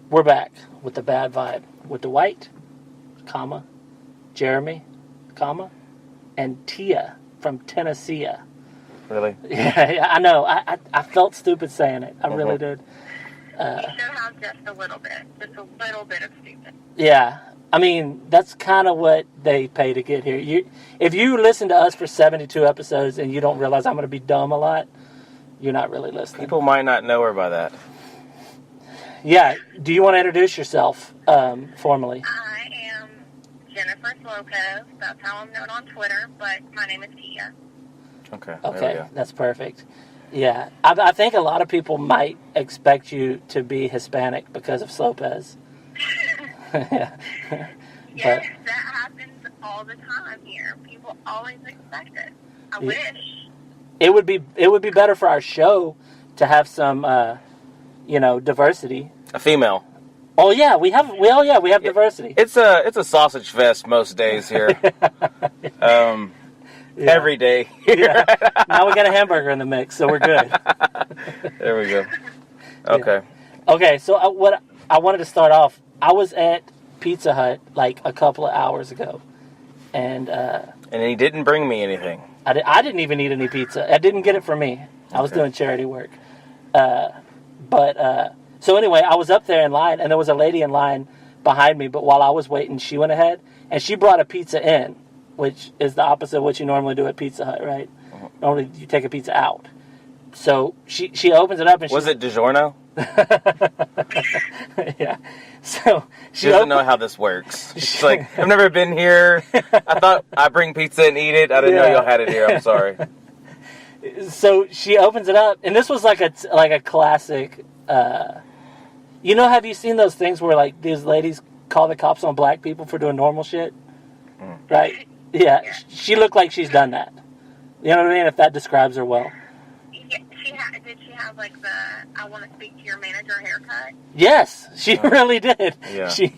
We're back with the bad vibe with Dwight, comma, Jeremy, comma, and Tia from Tennessee. Really? Yeah, I know. I felt stupid saying it. I really did. You should have just a little bit of stupid. Yeah. I mean, that's kind of what they pay to get here. If you listen to us for 72 episodes and you don't realize I'm going to be dumb a lot, you're not really listening. People might not know her by that. Yeah. Do you want to introduce yourself formally? I am Jennifer Lopez. That's how I'm known on Twitter, but my name is Tia. Okay. Okay, that's perfect. Yeah. I think a lot of people might expect you to be Hispanic because of Lopez. Yeah. Yes, that happens all the time here. People always expect it. I wish. It would be better for our show to have some diversity. A female. Oh yeah, we have diversity. It's a sausage fest most days here. Every day. Yeah. Now we got a hamburger in the mix, so we're good. There we go. Okay. Yeah. Okay, so what I wanted to start off, I was at Pizza Hut like a couple of hours ago, and he didn't bring me anything. I didn't even eat any pizza. I didn't get it for me. I was doing charity work. So anyway, I was up there in line, and there was a lady in line behind me, but while I was waiting, she went ahead, and she brought a pizza in, which is the opposite of what you normally do at Pizza Hut, right? Uh-huh. Normally, you take a pizza out. So she opens it up, and was it DiGiorno? Yeah. So she doesn't know how this works. She's like, I've never been here. I thought I bring pizza and eat it. I didn't know y'all had it here. I'm sorry. So she opens it up, and this was like a classic. Have you seen those things where like these ladies call the cops on black people for doing normal shit? Right? Yeah. She looked like she's done that. You know what I mean? If that describes her well. Yeah, did she have like the I want to speak to your manager haircut? Yes, she really did. Yeah. She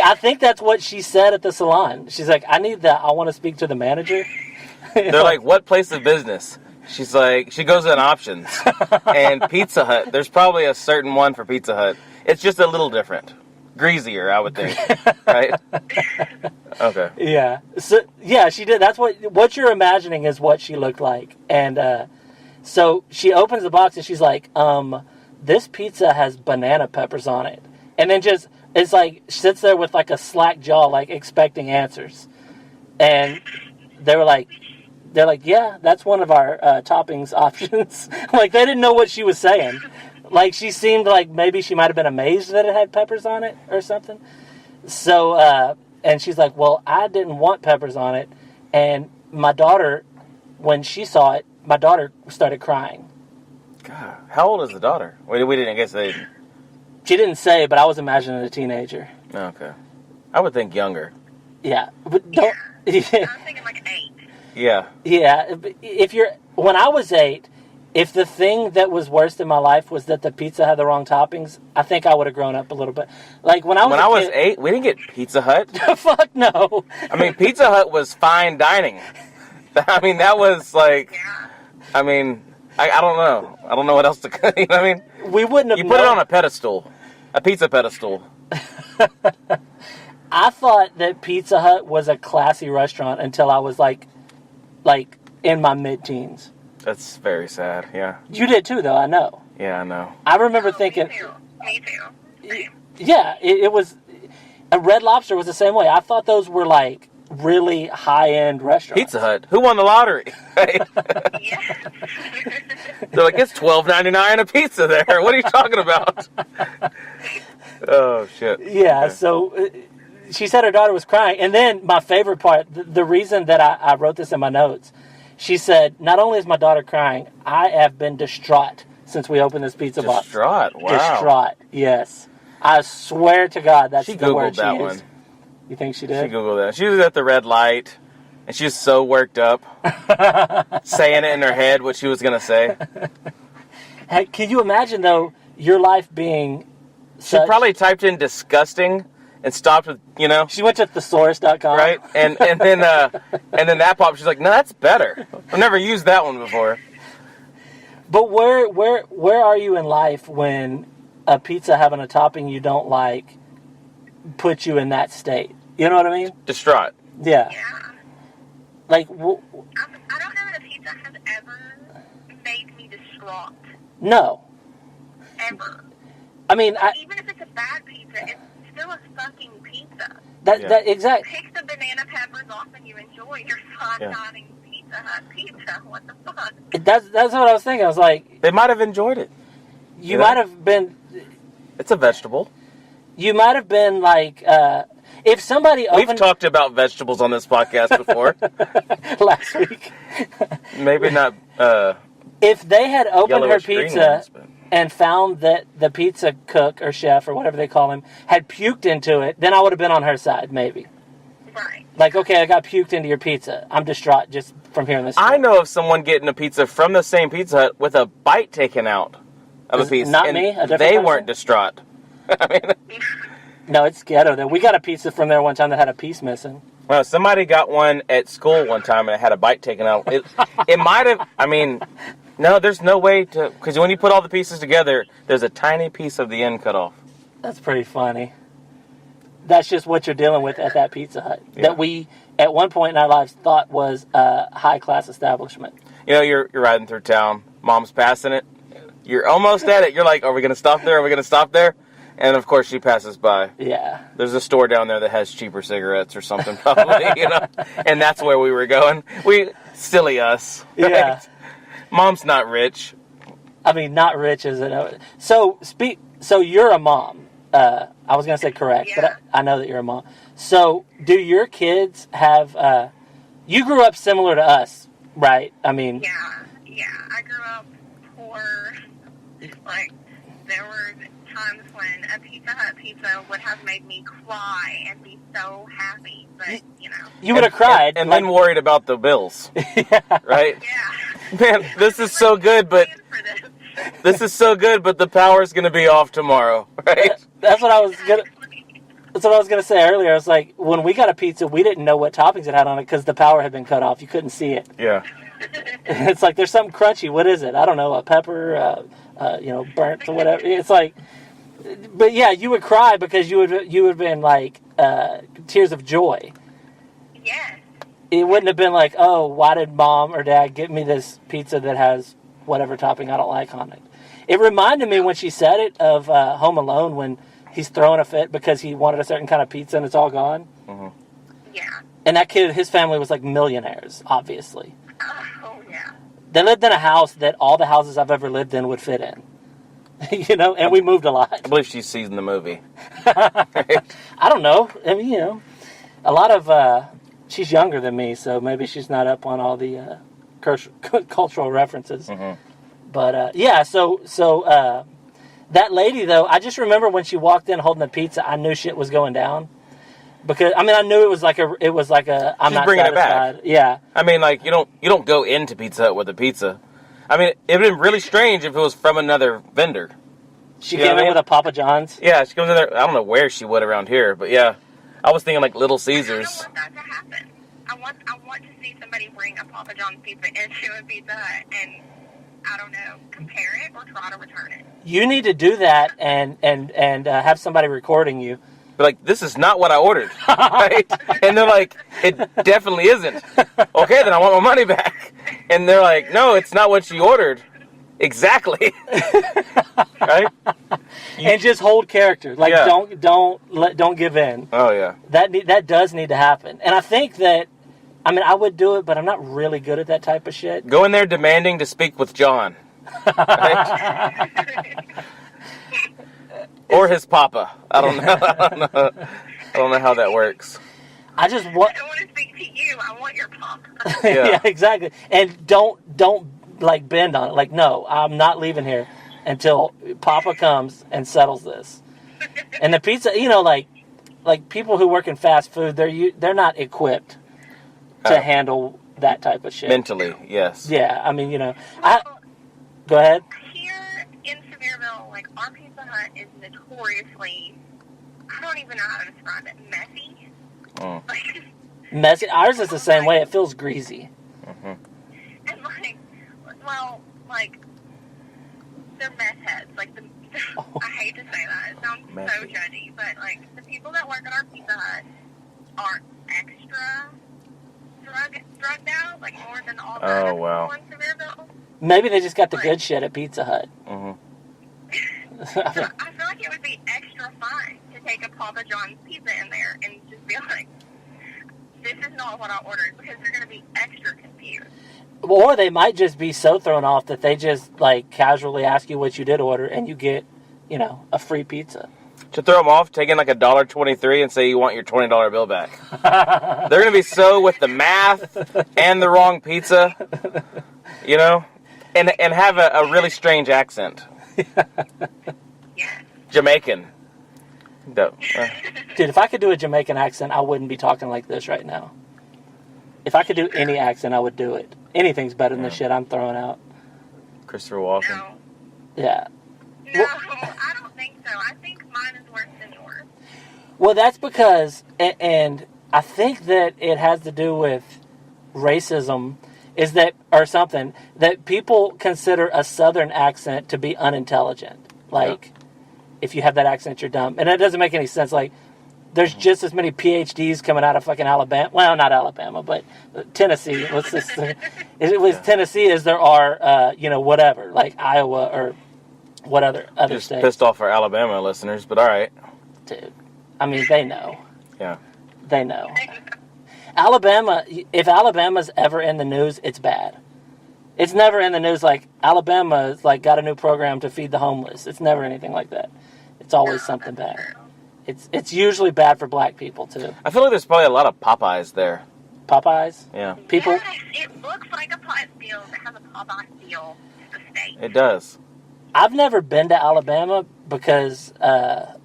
I think that's what she said at the salon. She's like, I need that. I want to speak to the manager. They're like, what place of business? She's like, she goes in options. And Pizza Hut, there's probably a certain one for Pizza Hut. It's just a little different. Greasier, I would think. Right? Okay. Yeah. So, yeah, she did. That's what you're imagining is what she looked like. And so she opens the box and she's like, this pizza has banana peppers on it. And then it's like, sits there with like a slack jaw, like expecting answers. And they're like, yeah, that's one of our toppings options. Like, they didn't know what she was saying. Like, she seemed like maybe she might have been amazed that it had peppers on it or something. So, and she's like, well, I didn't want peppers on it. And my daughter, when she saw it, my daughter started crying. God, how old is the daughter? We didn't, I guess they didn't. She didn't say, but I was imagining a teenager. Okay. I would think younger. Yeah. But don't, yeah. I'm thinking like 8. Yeah. Yeah. When I was 8, if the thing that was worst in my life was that the pizza had the wrong toppings, I think I would have grown up a little bit. Like when I was 8, we didn't get Pizza Hut. Fuck no. I mean, Pizza Hut was fine dining. I mean, that was like, I mean, I don't know. I don't know what else to, you know what I mean? We wouldn't have You put it on a pedestal, a pizza pedestal. I thought that Pizza Hut was a classy restaurant until I was like in my mid-teens. That's very sad, yeah. You did too, though, I know. Yeah, I know. I remember thinking... Me too. Yeah, it was... A Red Lobster was the same way. I thought those were like really high-end restaurants. Pizza Hut. Who won the lottery? Yeah. They're like, it's $12.99 a pizza there. What are you talking about? Oh, shit. Yeah, okay. So she said her daughter was crying. And then my favorite part, the reason that I wrote this in my notes, she said, not only is my daughter crying, I have been distraught since we opened this pizza box. Distraught? Wow. Distraught, yes. I swear to God that's the word she that used. One. You think she did? She Googled that. She was at the red light, and she was so worked up, saying it in her head what she was going to say. Hey, can you imagine, though, your life being She probably typed in disgusting and stopped with, you know. She went to thesaurus.com. Right? And then that popped. She's like, no, that's better. I've never used that one before. But where are you in life when a pizza having a topping you don't like put you in that state? You know what I mean? Distraught. Yeah. Yeah. Like, I don't know that a pizza has ever made me distraught. no. Ever. I mean, Even if it's a bad pizza, it's still a fucking pizza. that exactly. Pick the banana peppers off and you enjoy your fine-dining Pizza Hut pizza. What the fuck? That's what I was thinking. I was like, They might have enjoyed it. you might have been. It's a vegetable. You might have been like, if somebody We've opened talked about vegetables on this podcast before. last week. Maybe not If they had opened her yellowish green pizza ones, but and found that the pizza cook or chef or whatever they call him had puked into it, then I would have been on her side, maybe. Right. Like, okay, I got puked into your pizza. I'm distraught just from hearing this. I know of someone getting a pizza from the same Pizza Hut with a bite taken out of a piece. Not and me? A different they person? weren't distraught. I mean, No, it's ghetto. Though we got a pizza from there one time that had a piece missing. well, somebody got one at school one time and it had a bite taken out. It might have, I mean, no, there's no way to, because when you put all the pieces together, there's a tiny piece of the end cut off. That's pretty funny. That's just what you're dealing with at that Pizza Hut. Yeah. That we, at one point in our lives, thought was a high-class establishment. You know, you're riding through town, mom's passing it, you're almost at it, you're like, are we going to stop there? Are we going to stop there? And of course she passes by. Yeah. There's a store down there that has cheaper cigarettes or something, probably, you know. And that's where we were going. Silly us. Right? Yeah. Mom's not rich. I mean, not rich, is it? So you're a mom. I was going to say correct, Yeah. but I know that you're a mom. So do your kids have, you grew up similar to us, right? I mean, Yeah. I grew up poor. Like, there were times when a Pizza Hut pizza would have made me cry and be so happy, but, you know. you would have cried. And like, then worried about the bills. yeah. Right? Yeah. Man, this is so good, but the power's going to be off tomorrow, right? That's what I was gonna say earlier. I was like, when we got a pizza, we didn't know what toppings it had on it because the power had been cut off. You couldn't see it. Yeah. It's like there's something crunchy. What is it? I don't know. A pepper, burnt or whatever. It's like, but yeah, you would cry because you would have been like tears of joy. Yes. It wouldn't have been like, oh, why did mom or dad get me this pizza that has whatever topping I don't like on it? It reminded me when she said it of Home Alone when he's throwing a fit because he wanted a certain kind of pizza and it's all gone. Mm-hmm. Yeah. And that kid, his family was like millionaires, obviously. Oh, yeah. They lived in a house that all the houses I've ever lived in would fit in. And we moved a lot. I believe she's seen the movie. I don't know. I mean, a lot of, she's younger than me, so maybe she's not up on all the cultural references. Mm-hmm. But, yeah, so that lady, though, I just remember when she walked in holding the pizza, I knew shit was going down. Because, I mean, I knew it was like a I'm She's not bringing satisfied. it back. Yeah. I mean, like, you don't go into Pizza Hut with a pizza. I mean, it would have been really strange if it was from another vendor. She You know came what I in mean? with a Papa John's. Yeah, she comes in there. I don't know where she would around here, but yeah. I was thinking like Little Caesars. I don't want that to happen. I want to see somebody bring a Papa John's pizza into a Pizza Hut and, I don't know, compare it or try to return it. You need to do that and have somebody recording you. But like, this is not what I ordered, right? And they're like, it definitely isn't. Okay, then I want my money back. And they're like, no, it's not what you ordered. Exactly. Right? And just hold character. Like, Yeah. don't give in. Oh yeah. That does need to happen. And I think that, I mean, I would do it, but I'm not really good at that type of shit. Go in there demanding to speak with John. Right? Or his papa. I don't know. I don't know how that works. I just I want. don't want to speak to you. I want your Papa. Yeah, exactly. And don't like bend on it. Like, no, I'm not leaving here until Papa comes and settles this. And the pizza, like people who work in fast food, they're not equipped to handle that type of shit. Mentally, yes. Yeah, I mean, Well, go ahead. here in Sevierville, like, our Pizza Hut is notoriously, I don't even know how to describe it, messy. Mm. Like, Messy. Ours is the same way. It feels greasy. Mm-hmm. and, like, well, like, they're meth heads. Like, the I hate to say that. It sounds so judgy, but like the people that work at our Pizza Hut are extra drugged out, like more than all the other people in Sevierville. Maybe they just got the good shit at Pizza Hut. Mm-hmm. So I feel like it would be extra fun to take a Papa John's pizza in there and just be like, this is not what I ordered, because they're going to be extra confused. Or they might just be so thrown off that they just, like, casually ask you what you did order and you get, you know, a free pizza. To throw them off, take in like $1.23 and say you want your $20 bill back. They're going to be so with the math and the wrong pizza, you know, and have a really strange accent. Yeah. Jamaican. Dude, if I could do a Jamaican accent, I wouldn't be talking like this right now. If I could do any accent, I would do it. Anything's better than the shit I'm throwing out. Christopher Walken. No. Yeah. No, I don't think so. I think mine is worse than yours. Well, that's because, and I think that it has to do with racism, is that, or something, that people consider a Southern accent to be unintelligent. Like, if you have that accent, you're dumb. And it doesn't make any sense. Like, there's just as many PhDs coming out of fucking Alabama. Well, not Alabama, but Tennessee. What's this? It was Tennessee as there are, you know, whatever, like Iowa or what other Just states. pissed off our Alabama listeners, but all right. Dude, I mean, they know. Yeah. They know. Alabama, if Alabama's ever in the news, it's bad. It's never in the news like Alabama's like got a new program to feed the homeless. It's never anything like that. It's always something bad. It's usually bad for black people too. I feel like there's probably a lot of Popeyes there. Popeyes? Yeah. People. Yes, it looks like a Popeye feel. It has a Popeye feel to the state. It does. I've never been to Alabama because, I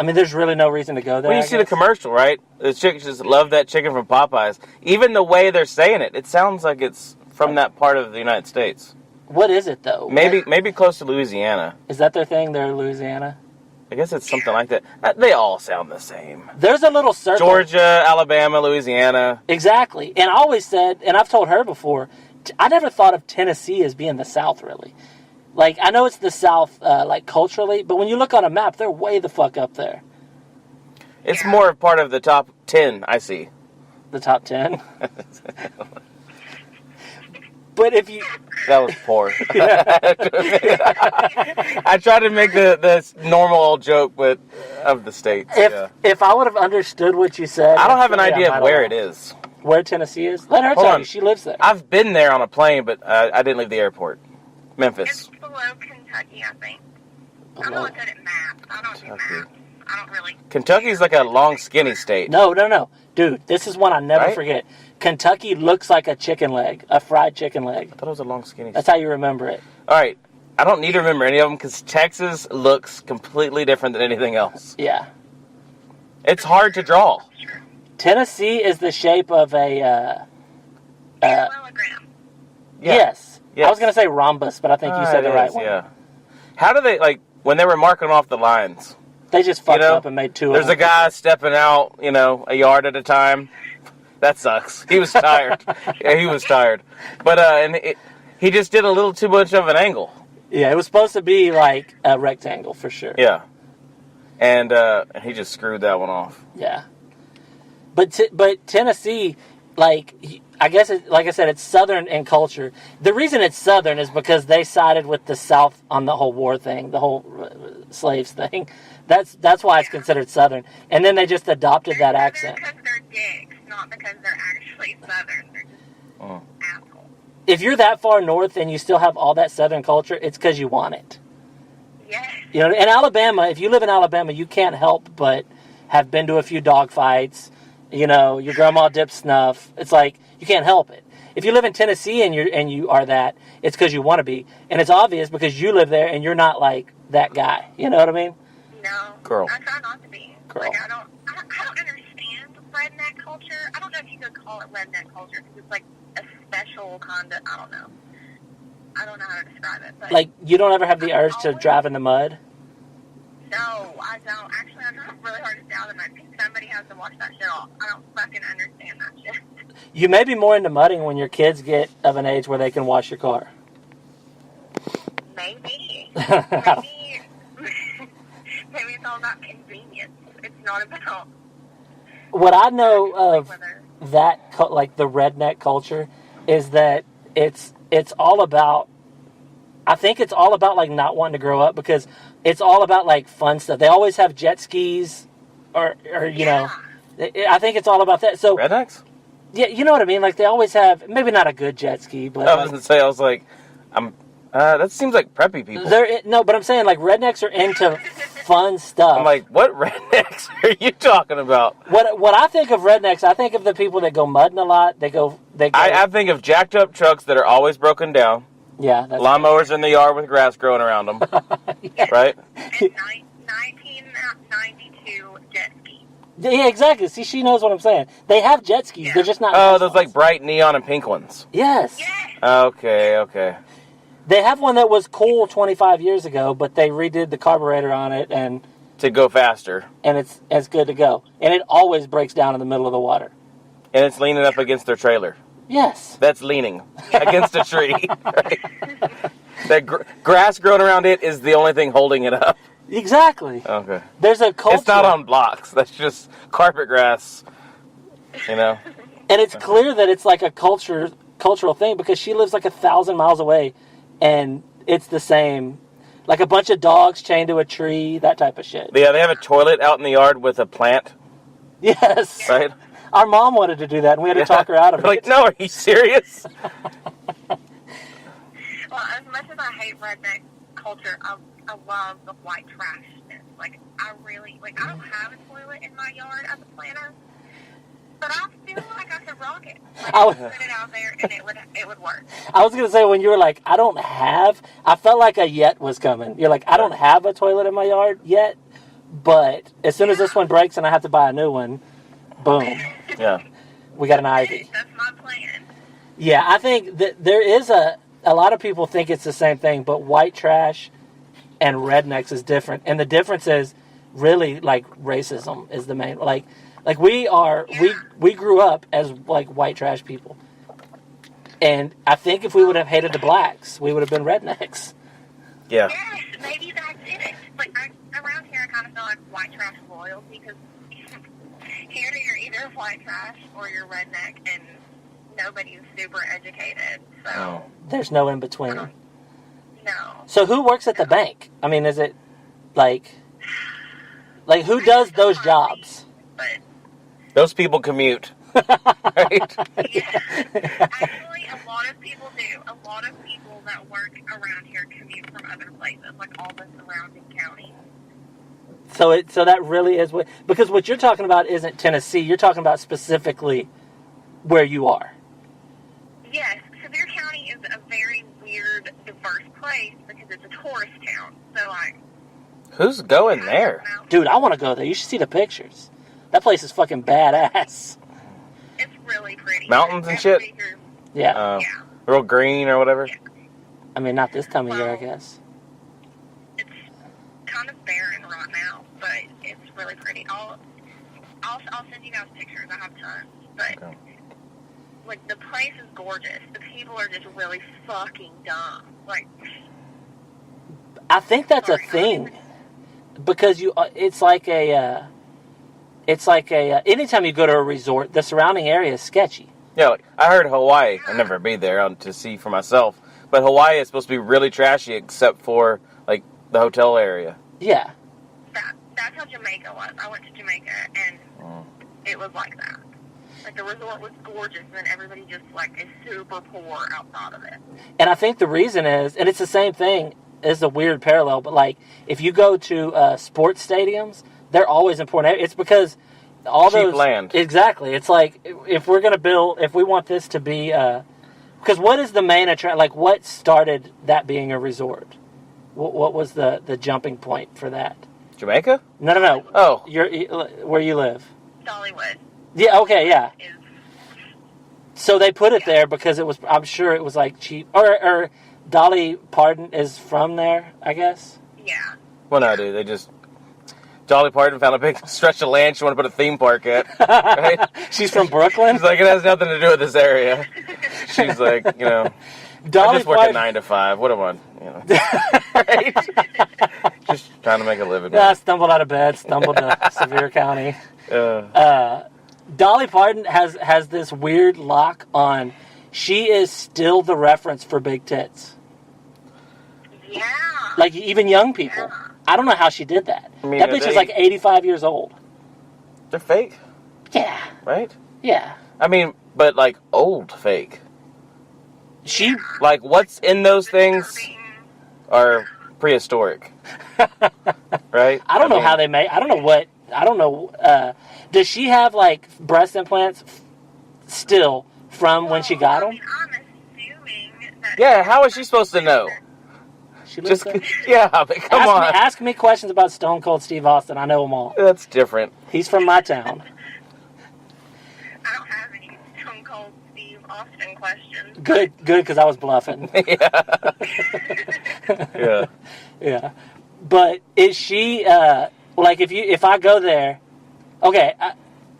mean, there's really no reason to go there. When you see the commercial, right? The chicks just love that chicken from Popeyes. Even the way they're saying it, it sounds like it's from that part of the United States. What is it though? Maybe close to Louisiana. Is that their thing? They're Louisiana? I guess it's something like that. They all sound the same. There's a little circle. Georgia, Alabama, Louisiana. Exactly. And I always said, and I've told her before, I never thought of Tennessee as being the South, really. Like, I know it's the South, like, culturally, but when you look on a map, they're way the fuck up there. It's more part of the top 10, I see. The top 10? But if you... That was poor. I tried to make the normal old joke, but of the states. If I would have understood what you said... I don't have an idea of where it is. Where Tennessee is? Let her tell you. She lives there. I've been there on a plane, but I didn't leave the airport. Memphis. It's below Kentucky, I think. I'm not good at maps. I don't do maps. I don't really... Kentucky's like a long, skinny state. No. Dude, this is one I never forget. Kentucky looks like a chicken leg, a fried chicken leg. I thought it was a long, skinny state. That's how you remember it. All right. I don't need to remember any of them because Texas looks completely different than anything else. Yeah. It's hard to draw. Tennessee is the shape of a... parallelogram. Yes. I was going to say rhombus, but I think you said the right one. Yeah. How do they, like, when they were marking off the lines... They just fucked up and made two of them. There's a guy stepping out, a yard at a time. That sucks. He was tired. Yeah, he was tired. But he just did a little too much of an angle. Yeah, it was supposed to be like a rectangle for sure. Yeah. And he just screwed that one off. Yeah. But Tennessee, like, I guess, like I said, it's Southern in culture. The reason it's Southern is because they sided with the South on the whole war thing, the whole slaves thing. That's why it's considered Southern. And then they just adopted that accent. Because they're dicks, not because they're actually Southern. They're just assholes. If you're that far north and you still have all that Southern culture, it's because you want it. Yes. In Alabama, if you live in Alabama, you can't help but have been to a few dog fights. Your grandma dipped snuff. It's like, you can't help it. If you live in Tennessee and you are that, it's because you want to be. And it's obvious because you live there and you're not like that guy. You know what I mean? No. Girl. I try not to be. Girl. Like, I don't understand redneck culture. I don't know if you could call it redneck culture because it's like a special kind of, I don't know. I don't know how to describe it. But like, you don't ever have the urge to drive in the mud? No, I don't. Actually, I drive really hard to stay out of the mud because somebody has to wash that shit off. I don't fucking understand that shit. You may be more into mudding when your kids get of an age where they can wash your car. Maybe. Maybe maybe it's all about convenience. It's not about What I know of whether. that, like the redneck culture, is that it's all about. I think it's all about like not wanting to grow up because it's all about like fun stuff. They always have jet skis, or you know, I think it's all about that. So Rednecks? yeah, you know what I mean. Like they always have maybe not a good jet ski, but I was gonna say, I was like, that seems like preppy people. no, but I'm saying like rednecks are into fun stuff. I'm like, what rednecks are you talking about? What I think of rednecks, I think of the people that go mudding a lot. They go. I think of jacked up trucks that are always broken down. Yeah, that's Lawnmowers in the yard with grass growing around them. yeah. Right? And 1992 jet ski. Yeah, exactly. See, she knows what I'm saying. They have jet skis. Yeah. They're just not. Oh, nice those ones. like bright neon and pink ones. Yes. Yes. Okay. They have one that was cool 25 years ago, but they redid the carburetor on it, and To go faster. it's good to go. And it always breaks down in the middle of the water. And it's leaning up against their trailer. Yes. That's leaning against a tree. Right? That grass growing around it is the only thing holding it up. Exactly. Okay. There's a culture. It's not on blocks. That's just carpet grass. You know? And it's clear that it's like a cultural thing because she lives like 1,000 miles away, and it's the same. Like a bunch of dogs chained to a tree, that type of shit. Yeah, they have a toilet out in the yard with a plant. Yes. Right? Our mom wanted to do that, and we had to talk her out of We're it. like, no, are you serious? Well, as much as I hate redneck culture, I love the white trashness. Like, I really, I don't have a toilet in my yard as a planner, but I feel like I could rock it. Like, I would put it out there, and it would work. I was going to say, when you were like, I felt like a yet was coming. You're like, I don't have a toilet in my yard yet, but as soon as this one breaks and I have to buy a new one, boom. Yeah. We got an Ivy. That's my plan. Yeah, I think that there is a lot of people think it's the same thing, but white trash and rednecks is different. And the difference is really like racism is the main, like we grew up as like white trash people. And I think if we would have hated the blacks, we would have been rednecks. Yeah. Yes, maybe that's it. Around here, I kind of feel like white trash loyalty because here you're either white trash or you're redneck, and nobody's super educated. So There's no in between. No. So who works at the bank? I mean, is it like who does those jobs? But Those people commute. Right? yeah, actually, a lot of people do. A lot of people that work around here commute from other places, like all the surrounding counties. So that really is because what you're talking about isn't Tennessee. You're talking about specifically where you are. Yes, Sevier County is a very weird, diverse place because it's a tourist town. So Who's going there? Dude, I want to go there. You should see the pictures. That place is fucking badass. It's really pretty. Mountains and shit? Yeah. Yeah. Real green or whatever? Yeah. I mean, not this time of year, I guess. It's kind of barren right now, but it's really pretty. I'll send you guys pictures. I have tons, but the place is gorgeous. The people are just really fucking dumb. I think that's a thing because anytime you go to a resort, the surrounding area is sketchy. Yeah, I heard Hawaii. I've never been there to see for myself. But Hawaii is supposed to be really trashy except for, the hotel area. Yeah. That's how Jamaica was. I went to Jamaica, and it was like that. The resort was gorgeous, and then everybody just, is super poor outside of it. And I think the reason is, and it's the same thing, it's a weird parallel, but, if you go to sports stadiums, they're always important. It's because all cheap those... land. Exactly. It's like, if we're going to build... If we want this to be... because what is the main attraction... what started that being a resort? What was the jumping point for that? Jamaica? No. Oh. Where you live. Dollywood. Yeah, okay, yeah. Is, So they put it there because it was... I'm sure it was, cheap... Or Dolly Parton is from there, I guess? yeah. Well, no, dude. They just... Dolly Parton found a big stretch of land she wanted to put a theme park at. Right? She's from Brooklyn? She's like, it has nothing to do with this area. She's like, I Dolly just work Parton... at 9 to 5. What am I, Right? Just trying to make a living. I stumbled out of bed, stumbled to Sevier County. Dolly Parton has this weird lock on. She is still the reference for big tits. Yeah. Like, even young people. Yeah. I don't know how she did that. I mean, that bitch is like 85 years old. They're fake, Yeah. right? Yeah. I mean, but like old fake. She... Like, what's in those things are prehistoric. Right? I don't know how they make... I don't know what... I don't know... does she have, like, breast implants still from when she got them? I mean, I'm assuming that... Yeah, how is she supposed to know? She looks Just, like... yeah, but come on. Ask me questions about Stone Cold Steve Austin. I know them all. That's different. He's from my town. I don't have any Stone Cold Steve Austin questions. Good, because I was bluffing. Yeah. Yeah. But is she, like, if I go there, okay,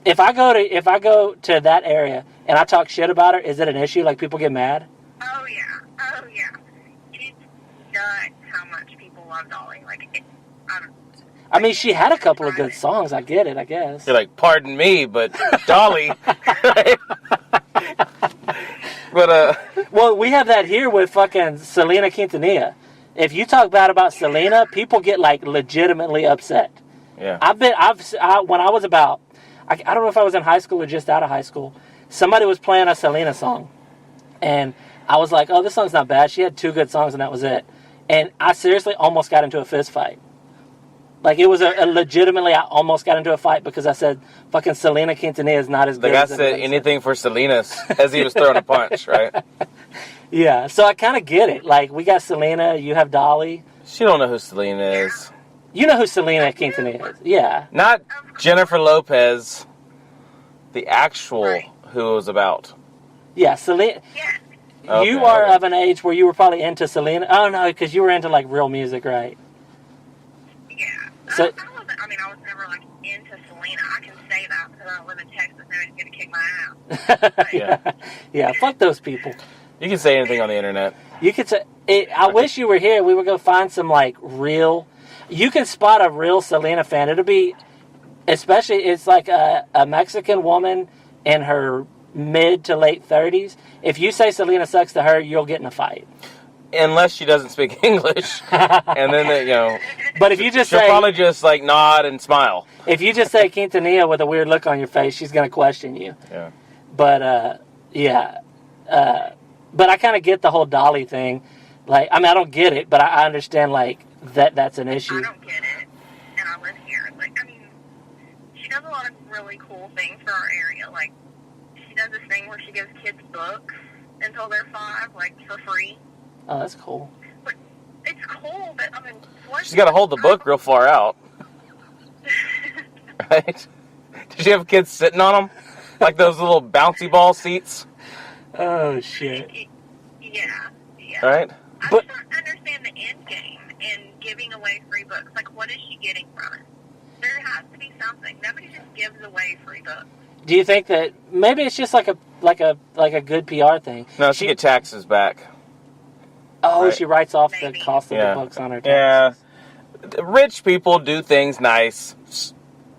if I go to that area and I talk shit about her, is it an issue? Like, people get mad? Oh, yeah. It's nuts how much people love Dolly. Like, I mean, she had a couple of good songs. I get it, I guess. You're like, pardon me, but Dolly. But, Well, we have that here with fucking Selena Quintanilla. If you talk bad about Selena, people get, like, legitimately upset. yeah. When I was about, I don't know if I was in high school or just out of high school, somebody was playing a Selena song. And I was like, oh, this song's not bad. She had 2 good songs and that was it. And I seriously almost got into a fist fight. Like, it was a legitimately, I almost got into a fight because I said, fucking Selena Quintanilla is not as good The guy as said anything for Selena as he was throwing a punch, right? Yeah, so I kind of get it. Like, we got Selena, you have Dolly. She don't know who Selena is. You know who Selena Quintanilla is. Yeah. Not Jennifer Lopez, the actual who it was about. Yeah, Selena. yeah. You Okay, are okay. of an age where you were probably into Selena. Oh, no, because you were into, like, real music, right? Yeah. So- I was never, like, into Selena. I can say that because I live in Texas. Nobody's going to kick my ass. Yeah. Yeah, fuck those people. You can say anything on the internet. You could say, I wish you were here. We would go find some, like, real... You can spot a real Selena fan. It'll be... Especially, it's like a Mexican woman in her mid to late 30s. If you say Selena sucks to her, you'll get in a fight. Unless she doesn't speak English. And then, But if you just she'll say... probably just, like, nod and smile. If you just say Quintanilla with a weird look on your face, she's going to question you. Yeah. But, yeah. But I kind of get the whole Dolly thing. Like, I mean, I don't get it, but I understand, like, that's an issue. I don't get it. And I live here. Like, I mean, she does a lot of really cool things for our area. Like, she does this thing where she gives kids books until they're 5, like, for free. Oh, that's cool. But it's cool, but, I mean, She's got to hold the book real far out. Right? Does she have kids sitting on them? Like those little bouncy ball seats? Oh, shit. Yeah. Right? I But- just don't understand the end game in giving away free books. Like, what is she getting from it? There has to be something. Nobody just gives away free books. Do you think that maybe it's just like a good PR thing? No, she get taxes back. Oh, Right. she writes off the Maybe. cost of Yeah. the books on her Yeah. taxes. Rich people do things nice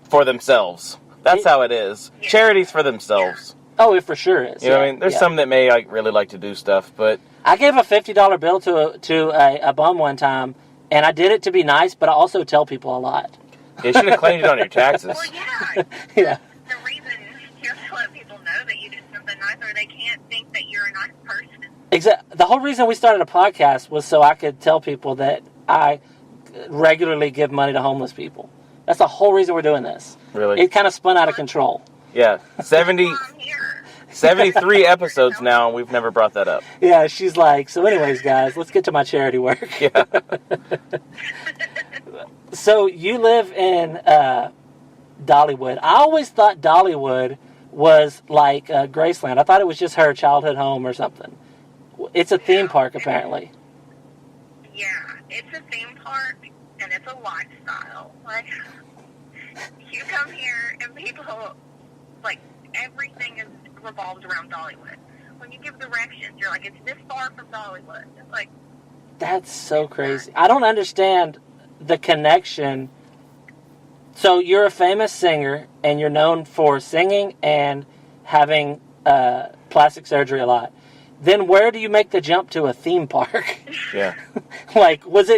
for themselves. That's how it is. Yeah. Charities for themselves. Oh, it for sure is. You know what I mean? There's some that may really like to do stuff, but I gave a $50 bill to a bum one time, and I did it to be nice, but I also tell people a lot. you should have claimed it on your taxes. Well, yeah. Yeah. The reason you have to let people know that you did something nice, or they can't think that you're a nice person. The whole reason we started a podcast was so I could tell people that I regularly give money to homeless people. That's the whole reason we're doing this. Really? It kind of spun out of control. Yeah. 70, Well, I'm here. 73 episodes now, and we've never brought that up. Yeah, she's like, so anyways, guys, let's get to my charity work. Yeah. So you live in Dollywood. I always thought Dollywood was like Graceland. I thought it was just her childhood home or something. It's a theme park, apparently. Yeah, it's a theme park, and it's a lifestyle. Like, you come here, and people, like, everything is revolves around Dollywood. When you give directions, you're like, it's this far from Dollywood. It's like, That's so crazy. I don't understand the connection. So you're a famous singer, and you're known for singing and having plastic surgery a lot. Then where do you make the jump to a theme park? Yeah. Like, was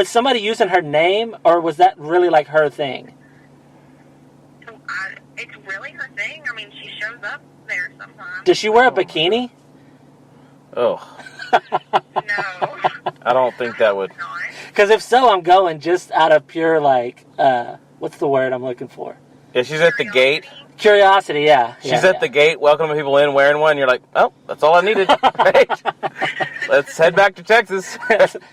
somebody using her name, or was that really like her thing? It's really her thing. I mean, she shows up there sometimes. Does she wear a bikini? Oh. No. I don't think that would. Because if so, I'm going just out of pure, like, what's the word I'm looking for? Yeah, she's at the gate. Curiosity, yeah. She's at the gate, welcoming people in, wearing one. You're like, oh, that's all I needed. Right? Let's head back to Texas.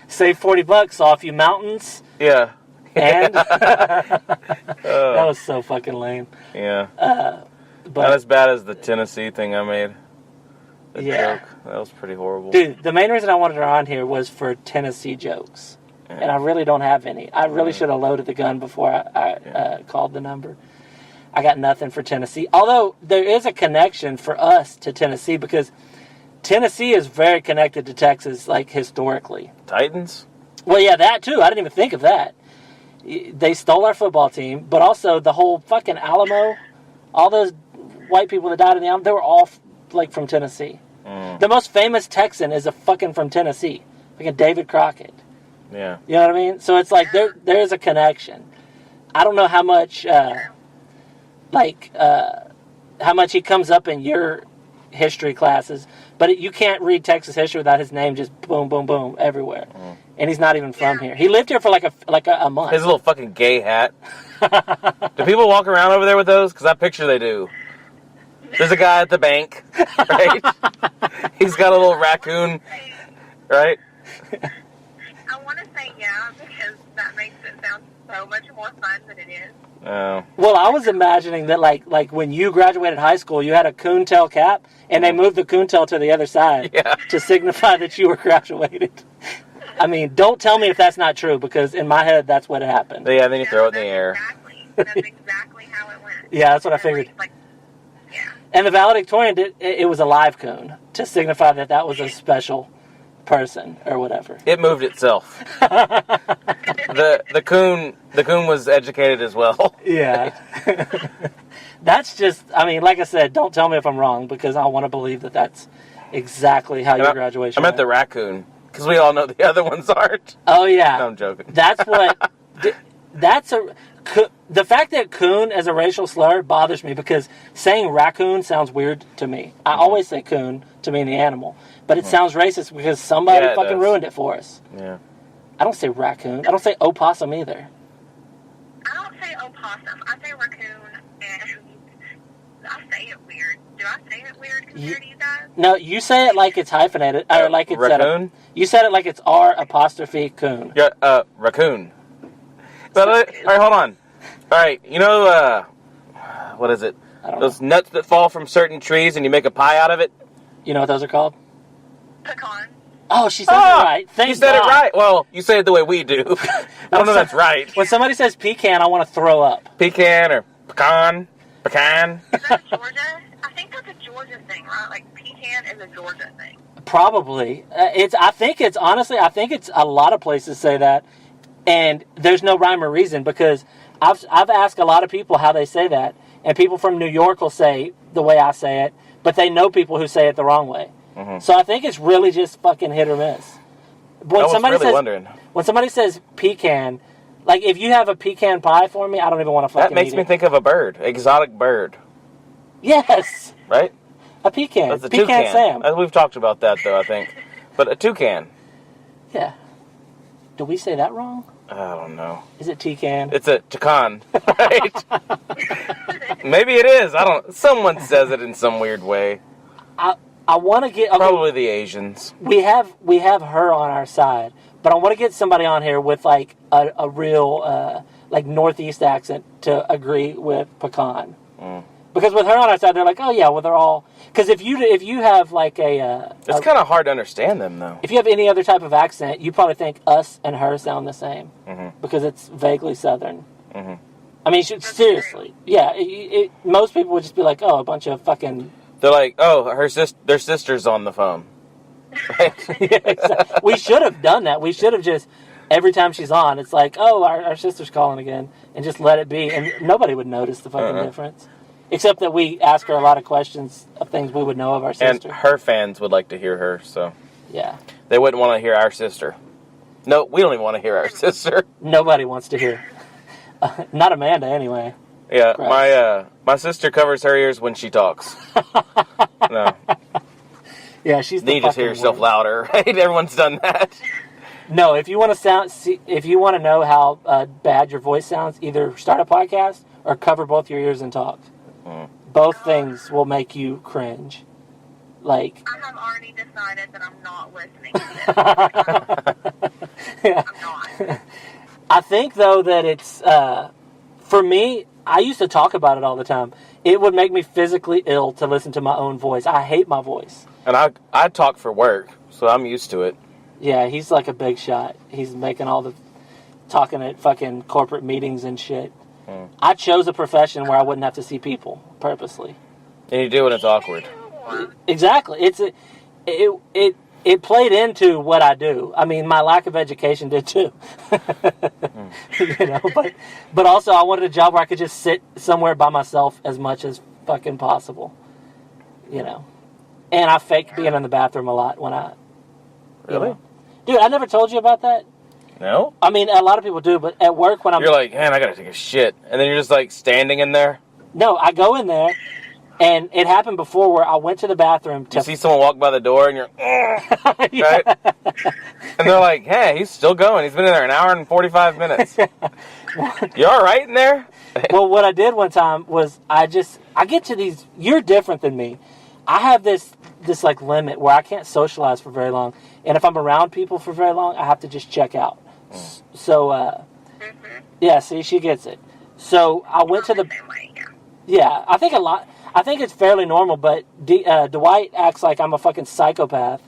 Save $40 off you mountains. Yeah. And that was so fucking lame. Yeah. But not as bad as the Tennessee thing I made. The Yeah. joke. That was pretty horrible. dude, the main reason I wanted her on here was for Tennessee jokes. Yeah. And I really don't have any. I really should have loaded the gun before I called the number. I got nothing for Tennessee. Although there is a connection for us to Tennessee because Tennessee is very connected to Texas, like historically. Titans? Well, yeah, that too. I didn't even think of that. They stole our football team, but also the whole fucking Alamo, all those white people that died in the Alamo, they were all like from Tennessee. The most famous Texan is a fucking from Tennessee, fucking David Crockett. Yeah. You know what I mean? So it's like there's a connection. I don't know how much how much he comes up in your history classes, but you can't read Texas history without his name just boom, boom, boom everywhere. And he's not even from here. He lived here for like a month. His little fucking gay hat. Do people walk around over there with those? Because I picture they do. There's a guy at the bank, right? He's got a little raccoon, right? I want to say yeah because that makes it sound so much more fun than it is. Oh. Well, I was imagining that like when you graduated high school, you had a coontail cap, and they moved the coontail to the other side to signify that you were graduated. I mean, don't tell me if that's not true, because in my head, that's what happened. Yeah, then you throw it in the air. That's exactly how it went. Yeah, that's what I figured. Yeah. And the valedictorian, it was a live coon to signify that was a special person or whatever. It moved itself. the coon was educated as well. Yeah. That's just, I mean, like I said, don't tell me if I'm wrong, because I want to believe that that's exactly how your graduation I meant the raccoon, because we all know the other ones aren't. Oh, yeah. No, I'm joking. That's what, the fact that coon as a racial slur bothers me, because saying raccoon sounds weird to me. I always say coon to mean the animal, but it sounds racist because somebody fucking ruined it for us. Yeah. I don't say raccoon. I don't say opossum either. I don't say opossum. I say raccoon, and I say it weird. Do I say it weird compared to you guys? No, you say it like it's hyphenated, or like it's raccoon. You said it like it's R''coon. Yeah, raccoon. But, all right, hold on. All right, you know, what is it? I don't Those know. nuts that fall from certain trees and you make a pie out of it? You know what those are called? Pecan. Oh, she said it right. Thank You said God. it right. Well, you say it the way we do. I don't know if that's right. When somebody says pecan, I want to throw up. Pecan or pecan. Pecan. Is that Georgia? I think that's a Georgia thing, right? Like pecan is a Georgia thing. Probably. I think it's a lot of places say that, and there's no rhyme or reason, because I've asked a lot of people how they say that, and people from New York will say the way I say it, but they know people who say it the wrong way. Mm-hmm. So I think it's really just fucking hit or miss. When wondering. When somebody says pecan, like if you have a pecan pie for me, I don't even want to fucking That makes eat me it. think of a bird. Exotic bird. Yes. Right? A pecan. That's a pecan toucan. Sam. We've talked about that, though, I think. But a toucan. Yeah. Did we say that wrong? I don't know. Is it toucan? It's a toucan, right? Maybe it is. I don't. Someone says it in some weird way. I want to get... Okay, probably the Asians. We have her on our side, but I want to get somebody on here with like a real like Northeast accent to agree with pecan. Because with her on our side, they're like, oh yeah, well they're all... Because if you have like it's kind of hard to understand them, though. If you have any other type of accent, you probably think us and her sound the same. Mm-hmm. Because it's vaguely Southern. Mm-hmm. I mean, seriously. Yeah, most people would just be like, oh, a bunch of fucking... They're like, oh, their sister's on the phone. Right? Yeah, exactly. We should have done that. We should have just every time she's on, it's like, oh, our sister's calling again, and just let it be, and nobody would notice the fucking difference. Except that we ask her a lot of questions of things we would know of our sister. And her fans would like to hear her, so. Yeah. They wouldn't want to hear our sister. No, we don't even want to hear our sister. Nobody wants to hear. Not Amanda, anyway. Yeah, Right. my sister covers her ears when she talks. No. Yeah, she's the Then you just hear fucking yourself worst. louder, right? Everyone's done that. No, if you want to if you want to know how bad your voice sounds, either start a podcast or cover both your ears and talk. Both things will make you cringe. Like, I have already decided that I'm not listening to this. yeah. I'm not. I think though that it's for me. I used to talk about it all the time. It would make me physically ill to listen to my own voice. I hate my voice. And I talk for work, so I'm used to it. Yeah, he's like a big shot. He's making all the talking at fucking corporate meetings and shit. I chose a profession where I wouldn't have to see people purposely. And you do when it's awkward. Exactly. It played into what I do. I mean, my lack of education did too. You know, but also I wanted a job where I could just sit somewhere by myself as much as fucking possible. You know. And I fake being in the bathroom a lot when I... Really? know. Dude, I never told you about that. No? I mean, a lot of people do, but at work when I'm... You're like, man, I gotta take a shit. And then you're just like standing in there. No, I go in there, and it happened before where I went to the bathroom to... You see someone walk by the door and you're, Yeah. right? And they're like, hey, he's still going. He's been in there an hour and 45 minutes. You all right in there? Well, what I did one time was I get to these... You're different than me. I have this like limit where I can't socialize for very long. And if I'm around people for very long, I have to just check out. So, yeah, see, she gets it. So I went to the... Yeah, I think it's fairly normal, but Dwight acts like I'm a fucking psychopath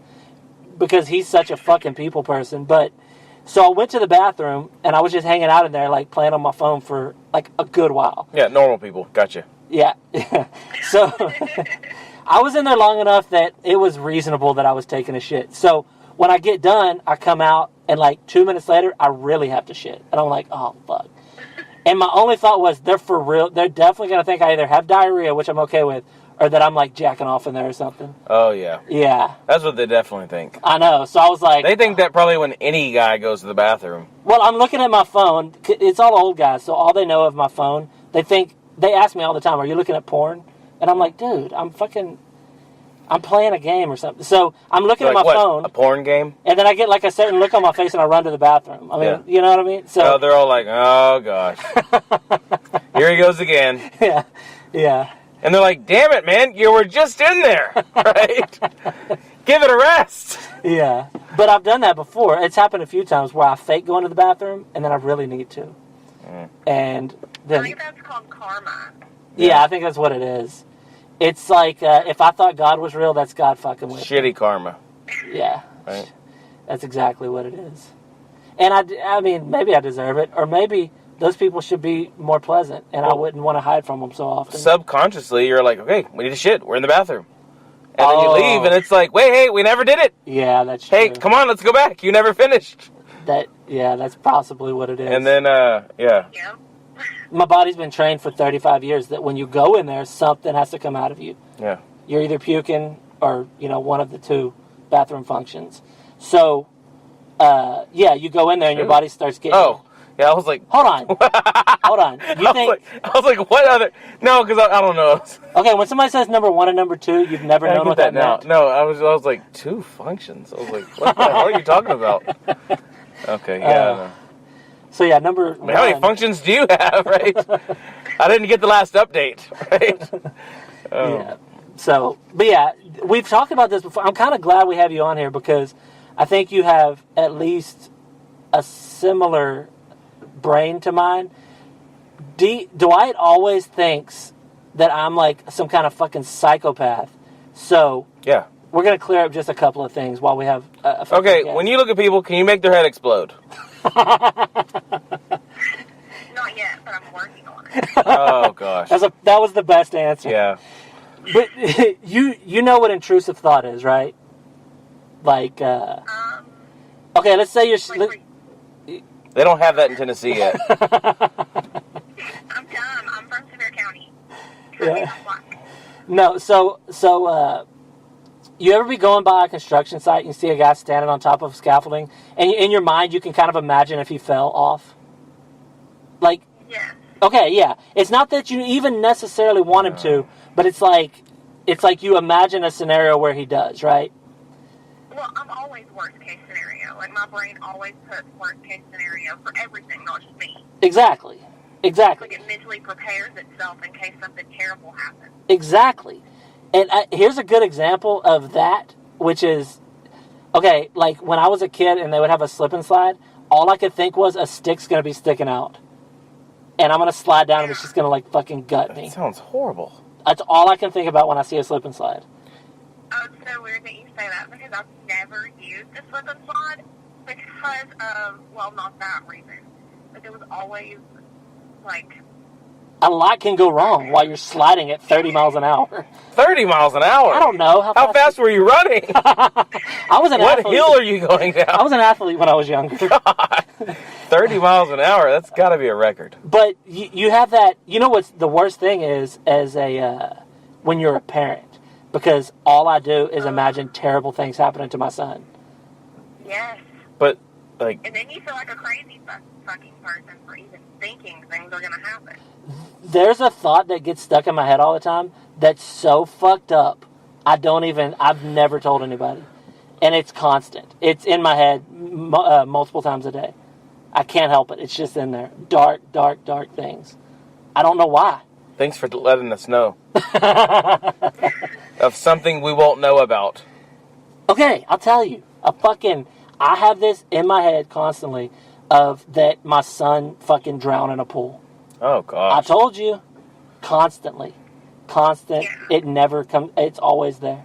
because he's such a fucking people person. But so I went to the bathroom and I was just hanging out in there, like playing on my phone for like a good while. Yeah, normal people. Gotcha. Yeah. So I was in there long enough that it was reasonable that I was taking a shit. So when I get done, I come out and like 2 minutes later, I really have to shit. And I'm like, oh, fuck. And my only thought was, they're for real. They're definitely going to think I either have diarrhea, which I'm okay with, or that I'm like jacking off in there or something. Oh, yeah. Yeah. That's what they definitely think. I know. So I was like... They think that probably when any guy goes to the bathroom. Well, I'm looking at my phone. It's all old guys, so all they know of my phone, they ask me all the time, are you looking at porn? And I'm like, dude, I'm playing a game or something. So I'm looking at my phone. A porn game? And then I get like a certain look on my face and I run to the bathroom. I mean, Yeah. You know what I mean? So They're all like, oh, gosh. Here he goes again. Yeah. Yeah. And they're like, damn it, man, you were just in there, right? Give it a rest. Yeah. But I've done that before. It's happened a few times where I fake going to the bathroom and then I really need to. And I then... think that's called karma. Yeah, I think that's what it is. It's like, if I thought God was real, that's God fucking with me. Shitty karma. Yeah. Right. That's exactly what it is. And I mean, maybe I deserve it, or maybe those people should be more pleasant, and I wouldn't want to hide from them so often. Subconsciously, you're like, okay, we need to shit. We're in the bathroom. And then you leave, and it's like, wait, hey, we never did it. Yeah, that's true. Hey, come on, let's go back. You never finished. That's possibly what it is. And then, yeah. Yep. My body's been trained for 35 years that when you go in there, something has to come out of you. Yeah. You're either puking or, one of the two bathroom functions. So, yeah, you go in there and your body starts getting... Oh, yeah, I was like... Hold on. Hold on. You think... I was like, what other... No, because I don't know. Okay, when somebody says number 1 and number 2, you've never known what that meant. No, I was like, 2 functions. I was like, what the hell are you talking about? Okay, yeah. So yeah, number I mean, how many functions do you have, right? I didn't get the last update, right? Yeah. So, but yeah, we've talked about this before. I'm kind of glad we have you on here because I think you have at least a similar brain to mine. Dwight always thinks that I'm like some kind of fucking psychopath. So Yeah. we're going to clear up just a couple of things while we have a Okay, guest. when you look at people, can you make their head explode? Not yet, but I'm working on it. Oh, gosh. That was the best answer. Yeah. But you know what intrusive thought is, right? Like, okay, let's say you're... They don't have that in Tennessee yet. I'm dumb. I'm from Sevier County. Yeah. No, so you ever be going by a construction site and you see a guy standing on top of scaffolding, and in your mind you can kind of imagine if he fell off? Like, Yeah. okay, yeah. It's not that you even necessarily want him to, but it's like you imagine a scenario where he does, right? Well, I'm always worst case scenario. Like, my brain always puts worst case scenario for everything, not just me. Exactly. Like, it mentally prepares itself in case something terrible happens. Exactly. And here's a good example of that, which is, okay, like when I was a kid and they would have a slip and slide, all I could think was a stick's going to be sticking out. And I'm going to slide down and it's just going to, like, fucking gut me. That sounds horrible. That's all I can think about when I see a slip and slide. Oh, it's so weird that you say that because I've never used a slip and slide because of, well, not that reason. But it was always, like... A lot can go wrong while you're sliding at 30 miles an hour. 30 miles an hour? I don't know. How fast were you running? I was an athlete. What hill are you going down? I was an athlete when I was younger. God. 30 miles an hour, that's got to be a record. But you have that, you know what's the worst thing is as a, when you're a parent, because all I do is imagine terrible things happening to my son. Yes. But, like... And then you feel like a crazy fucking person for even thinking things are going to happen. There's a thought that gets stuck in my head all the time that's so fucked up, I've never told anybody. And it's constant. It's in my head multiple times a day. I can't help it. It's just in there. Dark, dark, dark things. I don't know why. Thanks for letting us know. Of something we won't know about. Okay, I'll tell you. I have this in my head constantly of that my son fucking drowned in a pool. Oh, gosh. I told you. Constantly. Constant. It never comes. It's always there.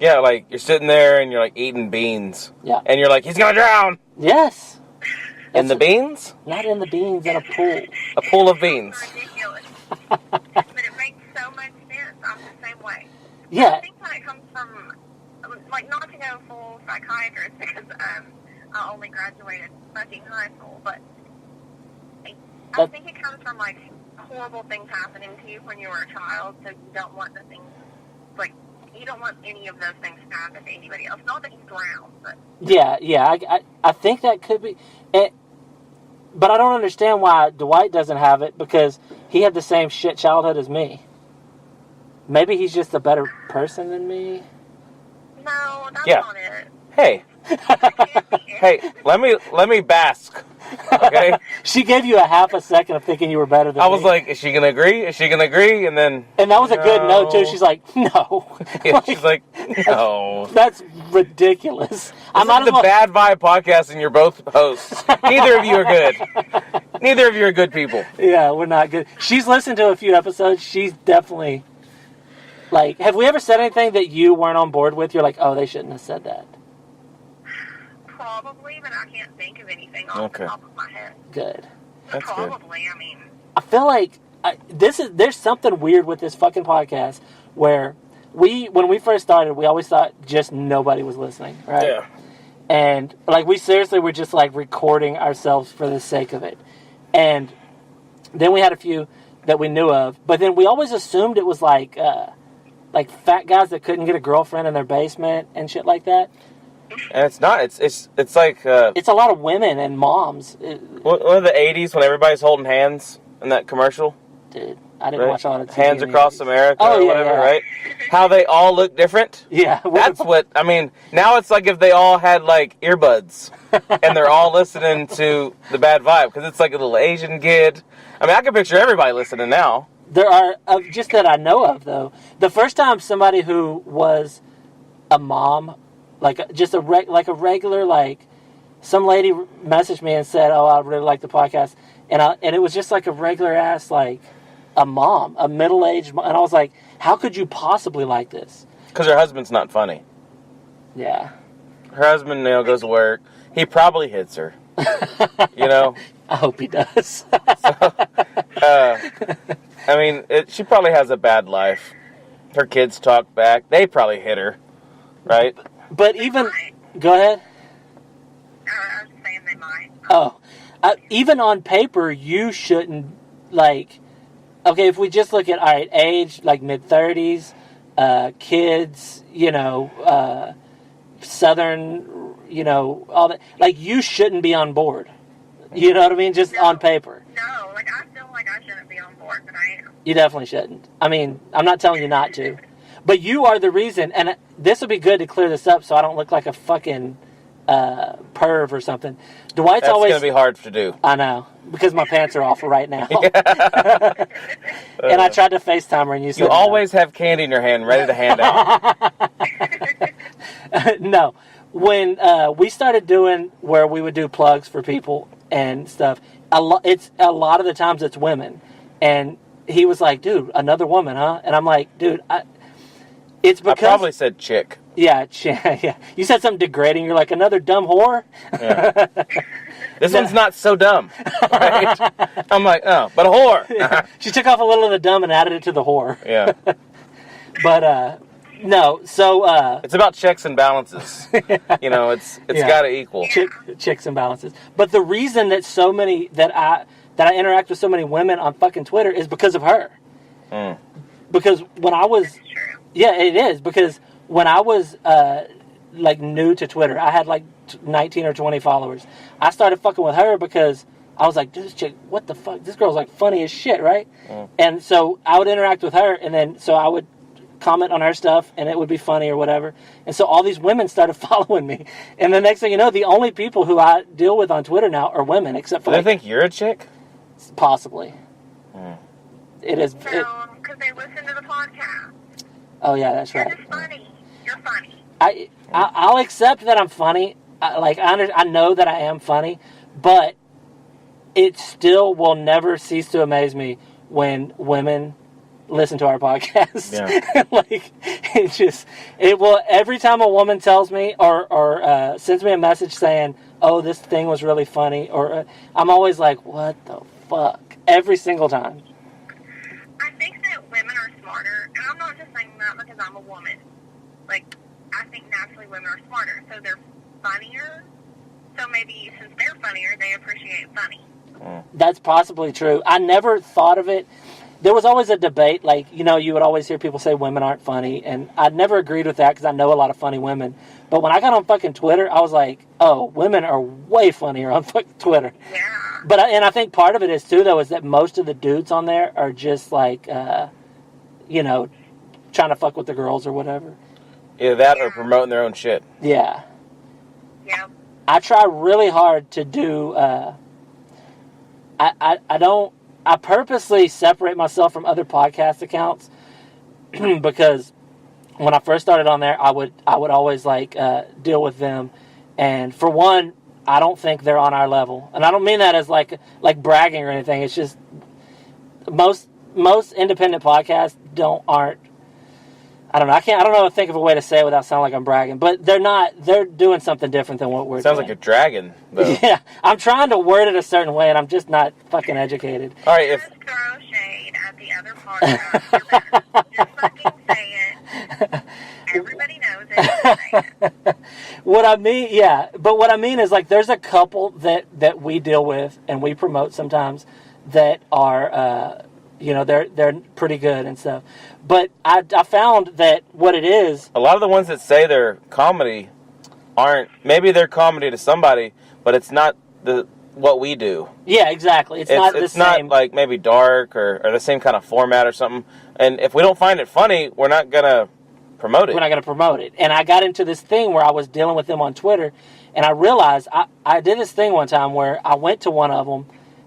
Yeah, like, you're sitting there and you're, like, eating beans. Yeah. And you're like, he's going to drown! Yes. In the beans? Not in the beans, in a pool. A pool of beans. It's ridiculous. But it makes so much sense. I'm the same way. Yeah. I think that it comes from, like, not to go full psychiatrist because I only graduated fucking high school, but I think it comes from, like, horrible things happening to you when you were a child, so you don't want the things, like, you don't want any of those things to happen to anybody else. Not that you drown, but... Yeah, I think that could be... But I don't understand why Dwight doesn't have it, because he had the same shit childhood as me. Maybe he's just a better person than me? No, that's Yeah. not it. Hey. Hey, let me bask. Okay? She gave you a half a second of thinking you were better than me. I was like, is she going to agree? Is she going to agree? And then... And that was a good no, too. She's like, no. Yeah, she's like, no. That's ridiculous. This is the Bad Vibe podcast and you're both hosts. Neither of you are good. Neither of you are good people. Yeah, we're not good. She's listened to a few episodes. She's definitely... Like, have we ever said anything that you weren't on board with? You're like, oh, they shouldn't have said that. Probably, but I can't think of anything off the top of my head. Good. That's Probably, I mean... I feel like there's something weird with this fucking podcast where when we first started, we always thought just nobody was listening, right? Yeah. And, like, we seriously were just, like, recording ourselves for the sake of it. And then we had a few that we knew of, but then we always assumed it was, like fat guys that couldn't get a girlfriend in their basement and shit like that. And it's not. It's like... it's a lot of women and moms. One of the 80s when everybody's holding hands in that commercial? Dude, I didn't watch all of it. Hands Across America or whatever, yeah. right? How they all look different? Yeah. That's what... I mean, now it's like if they all had, like, earbuds and they're all listening to the Bad Vibe because it's like a little Asian kid. I mean, I can picture everybody listening now. There are, just that I know of, though. The first time somebody who was a mom, like just a regular, like, some lady messaged me and said, oh, I really like the podcast. And it was just like a regular ass, like, a mom, a middle-aged mom. And I was like, how could you possibly like this? Because her husband's not funny. Yeah. Her husband, goes to work. He probably hits her. I hope he does. I mean, she probably has a bad life. Her kids talk back. They probably hit her, right? But even... Go ahead. I was just saying that mind. Oh, even on paper, you shouldn't, like, okay, if we just look at, all right, age, like mid-30s, kids, Southern, all that, like, you shouldn't be on board. You know what I mean? Just No. on paper. No, like, I feel like I shouldn't be on board, but I am. You definitely shouldn't. I mean, I'm not telling you not to. But you are the reason, and this would be good to clear this up so I don't look like a fucking perv or something. Dwight's That's always... going to be hard to do. I know, because my pants are off right now. And I tried to FaceTime her and you said You no. always have candy in your hand ready to hand out. No. When we started doing where we would do plugs for people and stuff, it's a lot of the times it's women. And he was like, dude, another woman, huh? And I'm like, dude, it's because... I probably said chick. Yeah, yeah. You said something degrading. You're like, another dumb whore? Yeah. This one's not so dumb. Right? I'm like, oh, but a whore. She took off a little of the dumb and added it to the whore. Yeah. But, no, so... it's about checks and balances. It's Yeah. got to equal. Checks and balances. But the reason that so many... That I interact with so many women on fucking Twitter is because of her. Mm. Because when I was... That's true. Yeah, it is. Because when I was, new to Twitter, I had, 19 or 20 followers. I started fucking with her because I was like, this chick, what the fuck? This girl's, funny as shit, right? Mm. And so I would interact with her, and then so I would comment on her stuff, and it would be funny or whatever. And so all these women started following me. And the next thing you know, the only people who I deal with on Twitter now are women, except for... Do they think you're a chick? Possibly. Mm. It is... So, because they listen to the podcast. Oh, yeah, that's You're right. just funny. You're funny. I'll accept that I'm funny. I know that I am funny, but it still will never cease to amaze me when women listen to our podcast. Yeah. It will, every time a woman tells me or sends me a message saying, oh, this thing was really funny, or I'm always like, what the fuck? Every single time. I think that women are smarter, and I'm not just saying that because I'm a woman. I think naturally women are smarter, so they're funnier. So maybe since they're funnier, they appreciate funny. That's possibly true. I never thought of it. There was always a debate, you would always hear people say women aren't funny, and I never agreed with that because I know a lot of funny women. But when I got on fucking Twitter, I was like, oh, women are way funnier on fucking Twitter. Yeah. But I think part of it is, too, though, is that most of the dudes on there are just, trying to fuck with the girls or whatever. Either that or promoting their own shit. Yeah. Yeah. I try really hard to do, I purposely separate myself from other podcast accounts because when I first started on there, I would always deal with them. And for one, I don't think they're on our level. And I don't mean that as like bragging or anything. It's just most independent podcasts aren't. I don't know. I don't know how to think of a way to say it without sounding like I'm bragging. But they're doing something different than what we're Sounds doing. like a dragon, though. Yeah. I'm trying to word it a certain way, and I'm just not fucking educated. All right, Just throw shade at the other podcast. Just fucking say it. Everybody knows it. Say it. What I mean is there's a couple that we deal with and we promote sometimes that are they're pretty good and stuff. But I found that what it is, a lot of the ones that say they're comedy aren't. Maybe they're comedy to somebody, but it's not what we do. Yeah, exactly. It's not the same. Not maybe dark or the same kind of format or something. And if we don't find it funny, we're not gonna promote it. We're not going to promote it. And I got into this thing where I was dealing with them on Twitter, and I realized I did this thing one time where I went to one of them,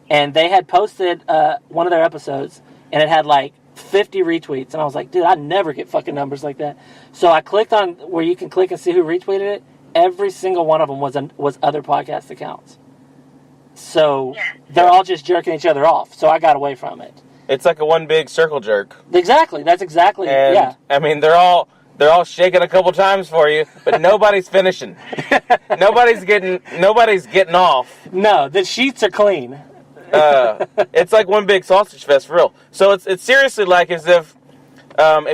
and they had posted one of their episodes, and it had 50 retweets. And I was like, dude, I never get fucking numbers like that. So I clicked on where you can click and see who retweeted it. Every single one of them was other podcast accounts. So they're all just jerking each other off. So I got away from it. It's like a one big circle jerk. Exactly. That's exactly. And, yeah. I mean, they're all shaking a couple times for you, but nobody's finishing. nobody's getting off. No, the sheets are clean. It's like one big sausage fest for real. So it's seriously like as if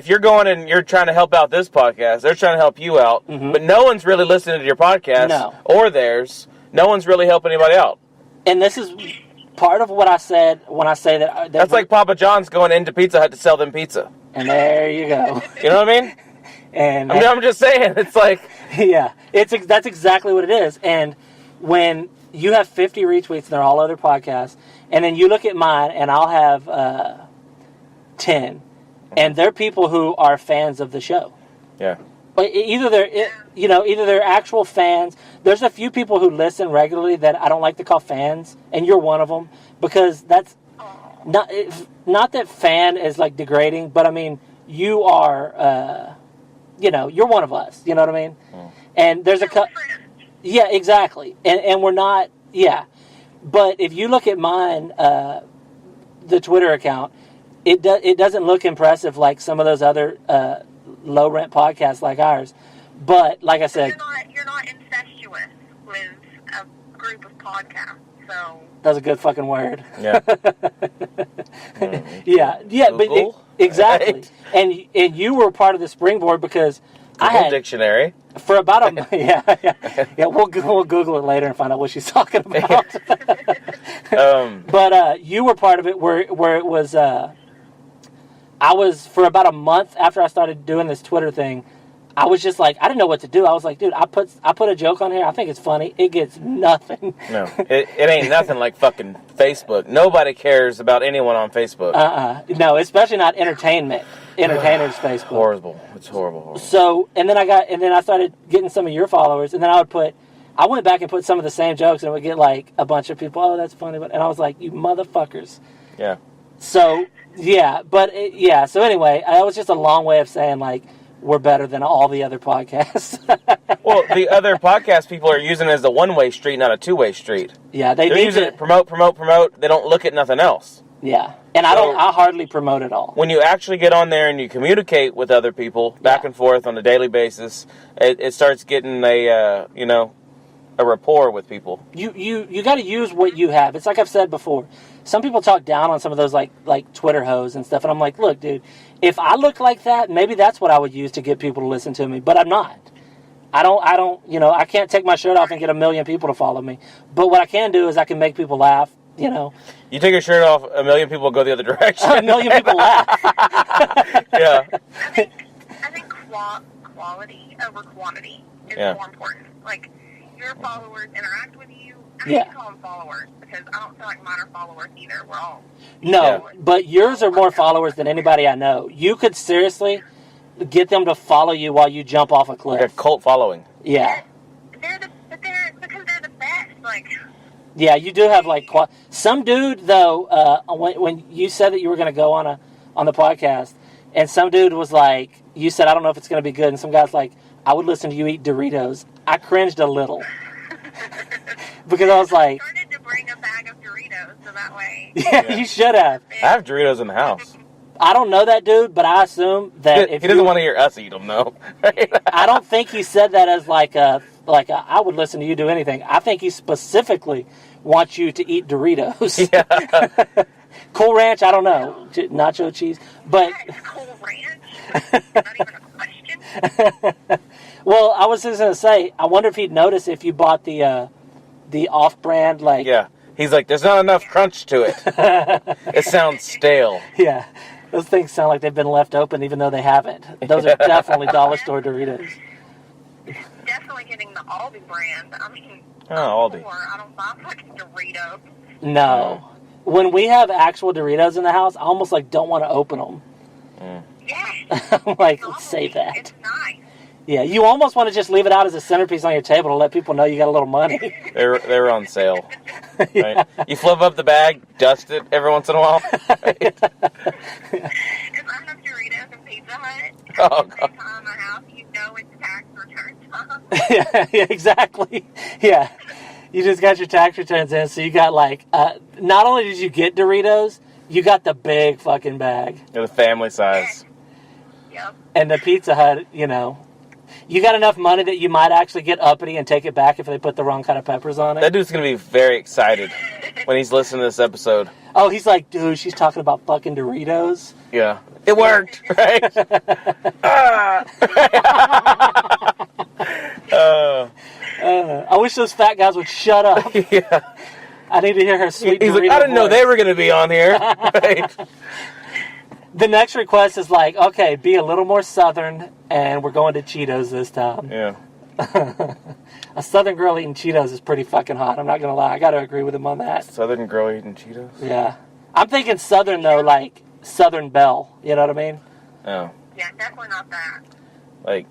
you're going and you're trying to help out this podcast, they're trying to help you out, but no one's really listening to your podcast or theirs. No one's really helping anybody out. And this is part of what I said when I say that That's like Papa John's going into Pizza Hut to sell them pizza. And there you go. You know what I mean? And I'm just saying, it's like... Yeah, that's exactly what it is. And when you have 50 retweets and they're all other podcasts, and then you look at mine and I'll have 10, and they're people who are fans of the show. Yeah. But either they're actual fans. There's a few people who listen regularly that I don't like to call fans, and you're one of them, because that's not that fan is like degrading, but I mean you are you're one of us. You know what I mean? And there's yeah, exactly. And we're not, but if you look at mine, the Twitter account, it doesn't look impressive like some of those other low rent podcasts like ours. But like I said, you're not incestuous with a group of podcasts, so that's a good fucking word. Yeah. Yeah, but exactly. Right. And you were part of the springboard because Google I had dictionary. for about a yeah. We'll Google it later and find out what she's talking about. But you were part of it where it was. I was for about a month after I started doing this Twitter thing. I was just like, I didn't know what to do. I was like, dude, I put a joke on here. I think it's funny. It gets nothing. No, it ain't nothing like fucking Facebook. Nobody cares about anyone on Facebook. No, especially not entertainers Facebook. Horrible. It's horrible. So, and then I started getting some of your followers, and then I went back and put some of the same jokes, and it would get like a bunch of people, oh, that's funny, and I was like, you motherfuckers. Yeah. So, yeah, so anyway, that was just a long way of saying, like, we're better than all the other podcasts. Well, the other podcast people are using it as a one-way street, not a two-way street. Yeah, they're using it promote. They don't look at nothing else. Yeah, and I hardly promote at all. When you actually get on there and you communicate with other people back and forth on a daily basis, it starts getting a rapport with people. You got to use what you have. It's like I've said before. Some people talk down on some of those like Twitter hoes and stuff, and I'm like, look, dude, if I look like that, maybe that's what I would use to get people to listen to me. But I'm not. I don't. I can't take my shirt off and get 1 million people to follow me. But what I can do is I can make people laugh. You take your shirt off, 1 million people go the other direction. 1 million people laugh. Yeah. I think quality over quantity is more important. Like, your followers interact with you. I hate to call them followers because I don't feel like mine are followers either. We're all but yours are more followers than anybody I know. You could seriously get them to follow you while you jump off a cliff. Like a cult following. Yeah. They're because they're the best. Like. Yeah, you do have like some dude though. When you said that you were going to go on the podcast, and some dude was like, you said, I don't know if it's going to be good, and some guy's like, I would listen to you eat Doritos. I cringed a little because I was like, I started to bring a bag of Doritos so that way. Yeah, you should have. I have Doritos in the house. I don't know that dude, but I assume that if he doesn't want to hear us eat them, though. I don't think he said that as like a I would listen to you do anything. I think he specifically wants you to eat Doritos. Yeah. Cool Ranch, I don't know. Nacho cheese. But Cool Ranch? Not even a question. Well, I was just going to say, I wonder if he'd notice if you bought the off-brand, like... Yeah. He's like, there's not enough crunch to it. It sounds stale. Yeah. Those things sound like they've been left open even though they haven't. Those are definitely dollar store Doritos. Definitely getting the Aldi brand. I mean, Aldi. I don't buy fucking Doritos. No. When we have actual Doritos in the house, I almost like don't want to open them. Yes. I'm like, let's save that. It's nice. Yeah, you almost want to just leave it out as a centerpiece on your table to let people know you got a little money. They were on sale. Right? You flip up the bag, dust it every once in a while. Right? If I have Doritos and Pizza Hut, every time I have, you know it's tax return time. Yeah, exactly. Yeah. You just got your tax returns in, so you got like, not only did you get Doritos, you got the big fucking bag. They're the family size. Yep. And the Pizza Hut, you got enough money that you might actually get uppity and take it back if they put the wrong kind of peppers on it. That dude's going to be very excited when he's listening to this episode. Oh, he's like, dude, she's talking about fucking Doritos. Yeah. It worked, right? I wish those fat guys would shut up. Yeah. I need to hear her sweet He's like, Dorito I didn't know voice. they were going to be on here. Right? The next request is like, okay, be a little more Southern, and we're going to Cheetos this time. Yeah. A Southern girl eating Cheetos is pretty fucking hot. I'm not going to lie. I got to agree with him on that. Southern girl eating Cheetos? Yeah. I'm thinking Southern, though, like Southern Belle. You know what I mean? Oh. Yeah, definitely not that. Like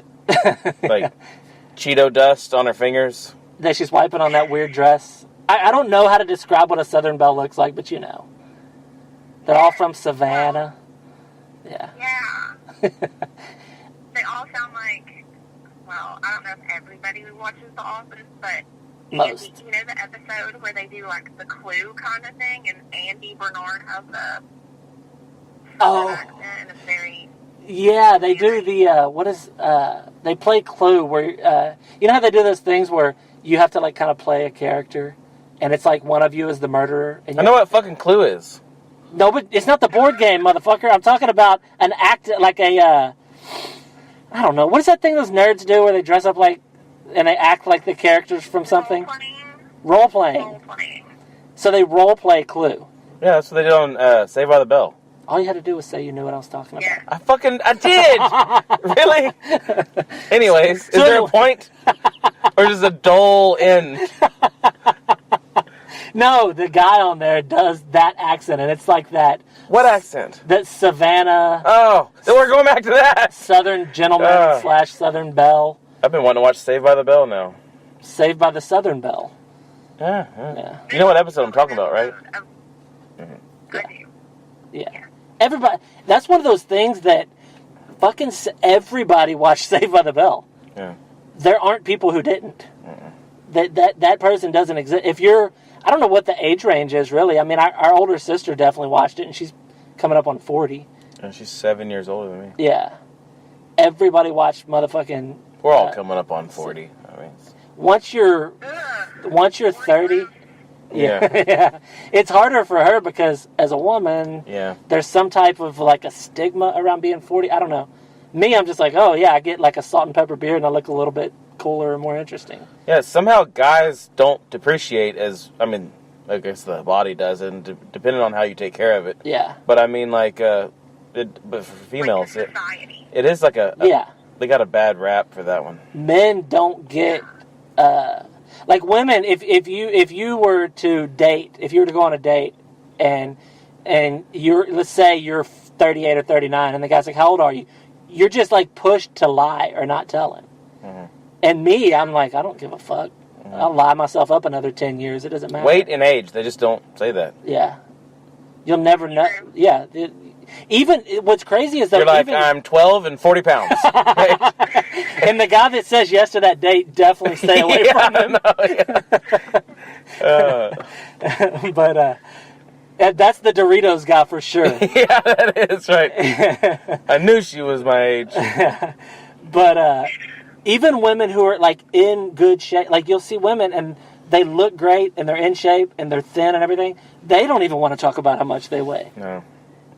Cheeto dust on her fingers? That she's wiping on that weird dress. I don't know how to describe what a Southern Belle looks like, but you know. They're all from Savannah. Yeah. Yeah. They all sound like, well, I don't know if everybody who watches The Office, but Most. you know the episode where they do like the Clue kind of thing, and Andy Bernard has the accent, and it's very. Yeah, they do the, they play Clue where, you know how they do those things where you have to like kind of play a character, and it's like one of you is the murderer. And I know what fucking Clue is. No, but it's not the board game, motherfucker. I'm talking about an act, like a, I don't know. What is that thing those nerds do where they dress up like, and they act like the characters from something? Role-playing. Role-playing. So they role-play Clue. Yeah, that's what they did on Saved by the Bell. All you had to do was say you knew what I was talking about. Yeah. I did! Really? Anyways, is there a point? Or just a dull end? No, the guy on there does that accent, and it's like that. What accent? That Savannah. Oh, then we're going back to that. Southern gentleman / Southern Belle. I've been wanting to watch Saved by the Bell now. Saved by the Southern Belle. Yeah. You know what episode I'm talking about, right? I do. Yeah. Everybody. That's one of those things that fucking everybody watched Saved by the Bell. Yeah. There aren't people who didn't. That person doesn't exist. If you're, I don't know what the age range is really. I mean, our older sister definitely watched it, and she's coming up on 40. And she's 7 years older than me. Yeah. Everybody watched motherfucking. We're all coming up on 40. I mean, once you're 30. yeah. Yeah. It's harder for her because as a woman, Yeah. there's some type of like a stigma around being 40. I don't know. Me, I'm just like, oh yeah, I get like a salt and pepper beard and I look a little bit cooler and more interesting. Yeah, somehow guys don't depreciate as, I mean, I guess the body does, and depending on how you take care of it. Yeah. But I mean, like, but for females, Like the society. it is like a Yeah. They got a bad rap for that one. Men don't get like women. If you were to date, if you were to go on a date, and let's say you're 38 or 39, and the guy's like, "How old are you?" You're just like pushed to lie or not tell him. Mm-hmm. And me, I'm like, I don't give a fuck. Mm-hmm. I'll lie myself up another 10 years. It doesn't matter. Weight and age, they just don't say that. Yeah. You'll never know. Yeah. Even what's crazy is that you're like, I'm 12 and 40 pounds. Right? And the guy that says yes to that date, definitely stay away from him. But that's the Doritos guy for sure. Yeah, that is right. I knew she was my age. But even women who are like in good shape, like you'll see women and they look great and they're in shape and they're thin and everything. They don't even want to talk about how much they weigh. No.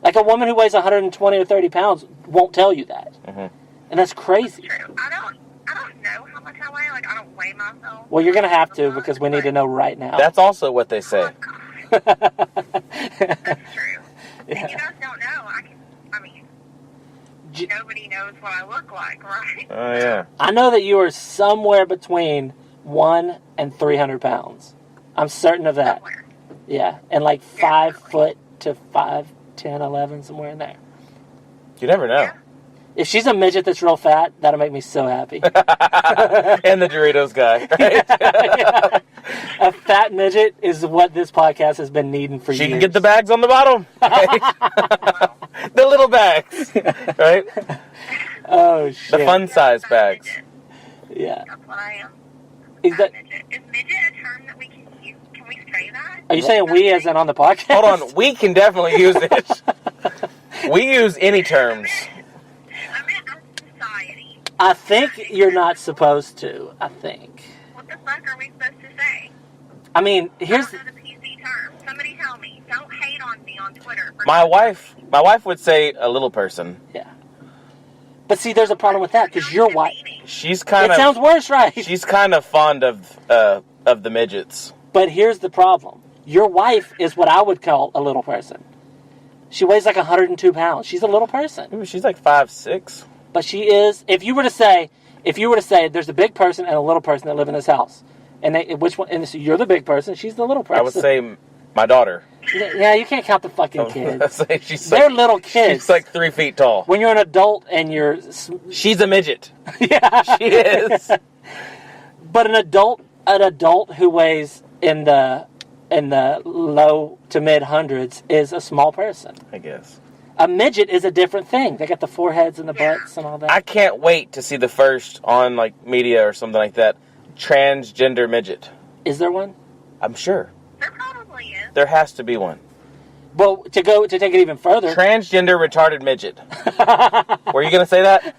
Like a woman who weighs 120 or 30 pounds won't tell you that. Mm-hmm. And that's crazy. That's true. I don't know how much I weigh. Like, I don't weigh myself. Well, you're going to have to because we need to know right now. That's also what they say. Oh, God. That's true. Yeah. And you guys don't know. I mean, nobody knows what I look like, right? Oh, yeah. I know that you are somewhere between 1 and 300 pounds. I'm certain of that. Somewhere. Yeah. And like 5 foot to 5'10", 11, somewhere in there. You never know. Yeah. If she's a midget that's real fat, that'll make me so happy. And the Doritos guy, right? Yeah. A fat midget is what this podcast has been needing for years. She can get the bags on the bottom. Right? The little bags, right? Oh, shit. The fun size bags. Yeah. That's what I am. Is that? Midget. Is midget a term that we can use? Can we say that? Are you saying we as in on the podcast? Hold on, we can definitely use it. We use any terms. I meant as society. I think you're not supposed to. I think. What the fuck are we supposed to say? I mean, here's. I don't know the PC term. Somebody tell me. Don't hate on me on Twitter. My wife would say a little person. Yeah. But see, there's a problem with that because your wife. She's kind It sounds worse, right? She's kind of fond of the midgets. But here's the problem. Your wife is what I would call a little person. She weighs like 102 pounds. She's a little person. Ooh, she's like 5'6". But she is. If you were to say there's a big person and a little person that live in this house, and which one? And so you're the big person. She's the little person. I would say my daughter. Yeah, you can't count the fucking kids. They're little kids. She's like 3 feet tall. When you're an adult and you're... She's a midget. Yeah. She is. But an adult who weighs in the low to mid hundreds is a small person. I guess. A midget is a different thing. They got the foreheads and the butts and all that. I can't wait to see the first on like media or something like that transgender midget. Is there one? I'm sure. There probably is. There has to be one. Well, to take it even further... Transgender retarded midget. Were you going to say that?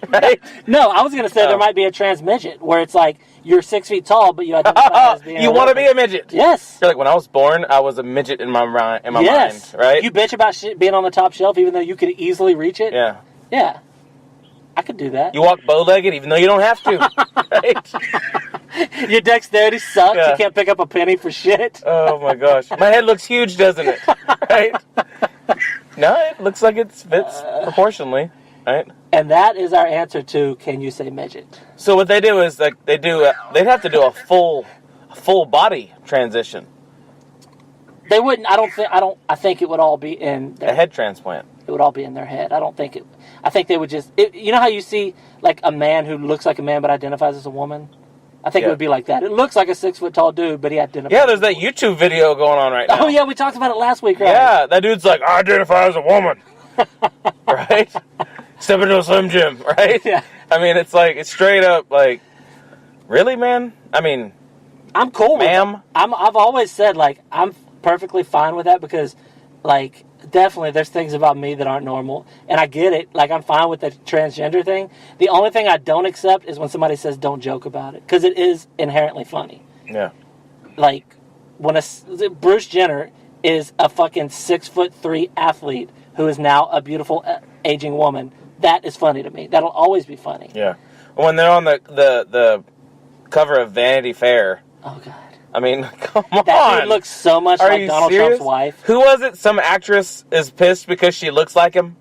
Right? No, I was going to say there might be a trans midget where it's like you're 6 feet tall, but you identify as being you want to be a midget? Yes. You're like, when I was born, I was a midget in my mind, Yes. right? You bitch about shit being on the top shelf even though you could easily reach it? Yeah. Yeah. I could do that. You walk bow-legged even though you don't have to. Right? Your dexterity sucks. Yeah. You can't pick up a penny for shit. Oh my gosh. My head looks huge, doesn't it? Right? No, it looks like it fits proportionally. Right? And that is our answer to can you say midget? So what they do is like they'd have to do a full body transition. They wouldn't. I think it would all be in A head transplant. It would all be in their head. I think they would just. You know how you see like a man who looks like a man but identifies as a woman? I think it would be like that. It looks like a 6 foot tall dude, but he identifies. Yeah, there's that YouTube video going on right now. Oh yeah, we talked about it last week, right? Yeah, that dude's like, I identify as a woman. Right? Step into a Slim Jim, right? Yeah. I mean, it's like, it's straight up like, really, man? I mean, I'm cool with ma'am. it. I've always said, like, I'm perfectly fine with that because, like, definitely there's things about me that aren't normal. And I get it. Like, I'm fine with the transgender thing. The only thing I don't accept is when somebody says don't joke about it. Because it is inherently funny. Yeah. Like, when Bruce Jenner is a fucking 6'3" athlete who is now a beautiful aging woman, that is funny to me. That'll always be funny. Yeah. When they're on the cover of Vanity Fair. Oh, God. I mean, come on. That dude looks so much like Donald serious? Trump's wife. Who was it? Some actress is pissed because she looks like him?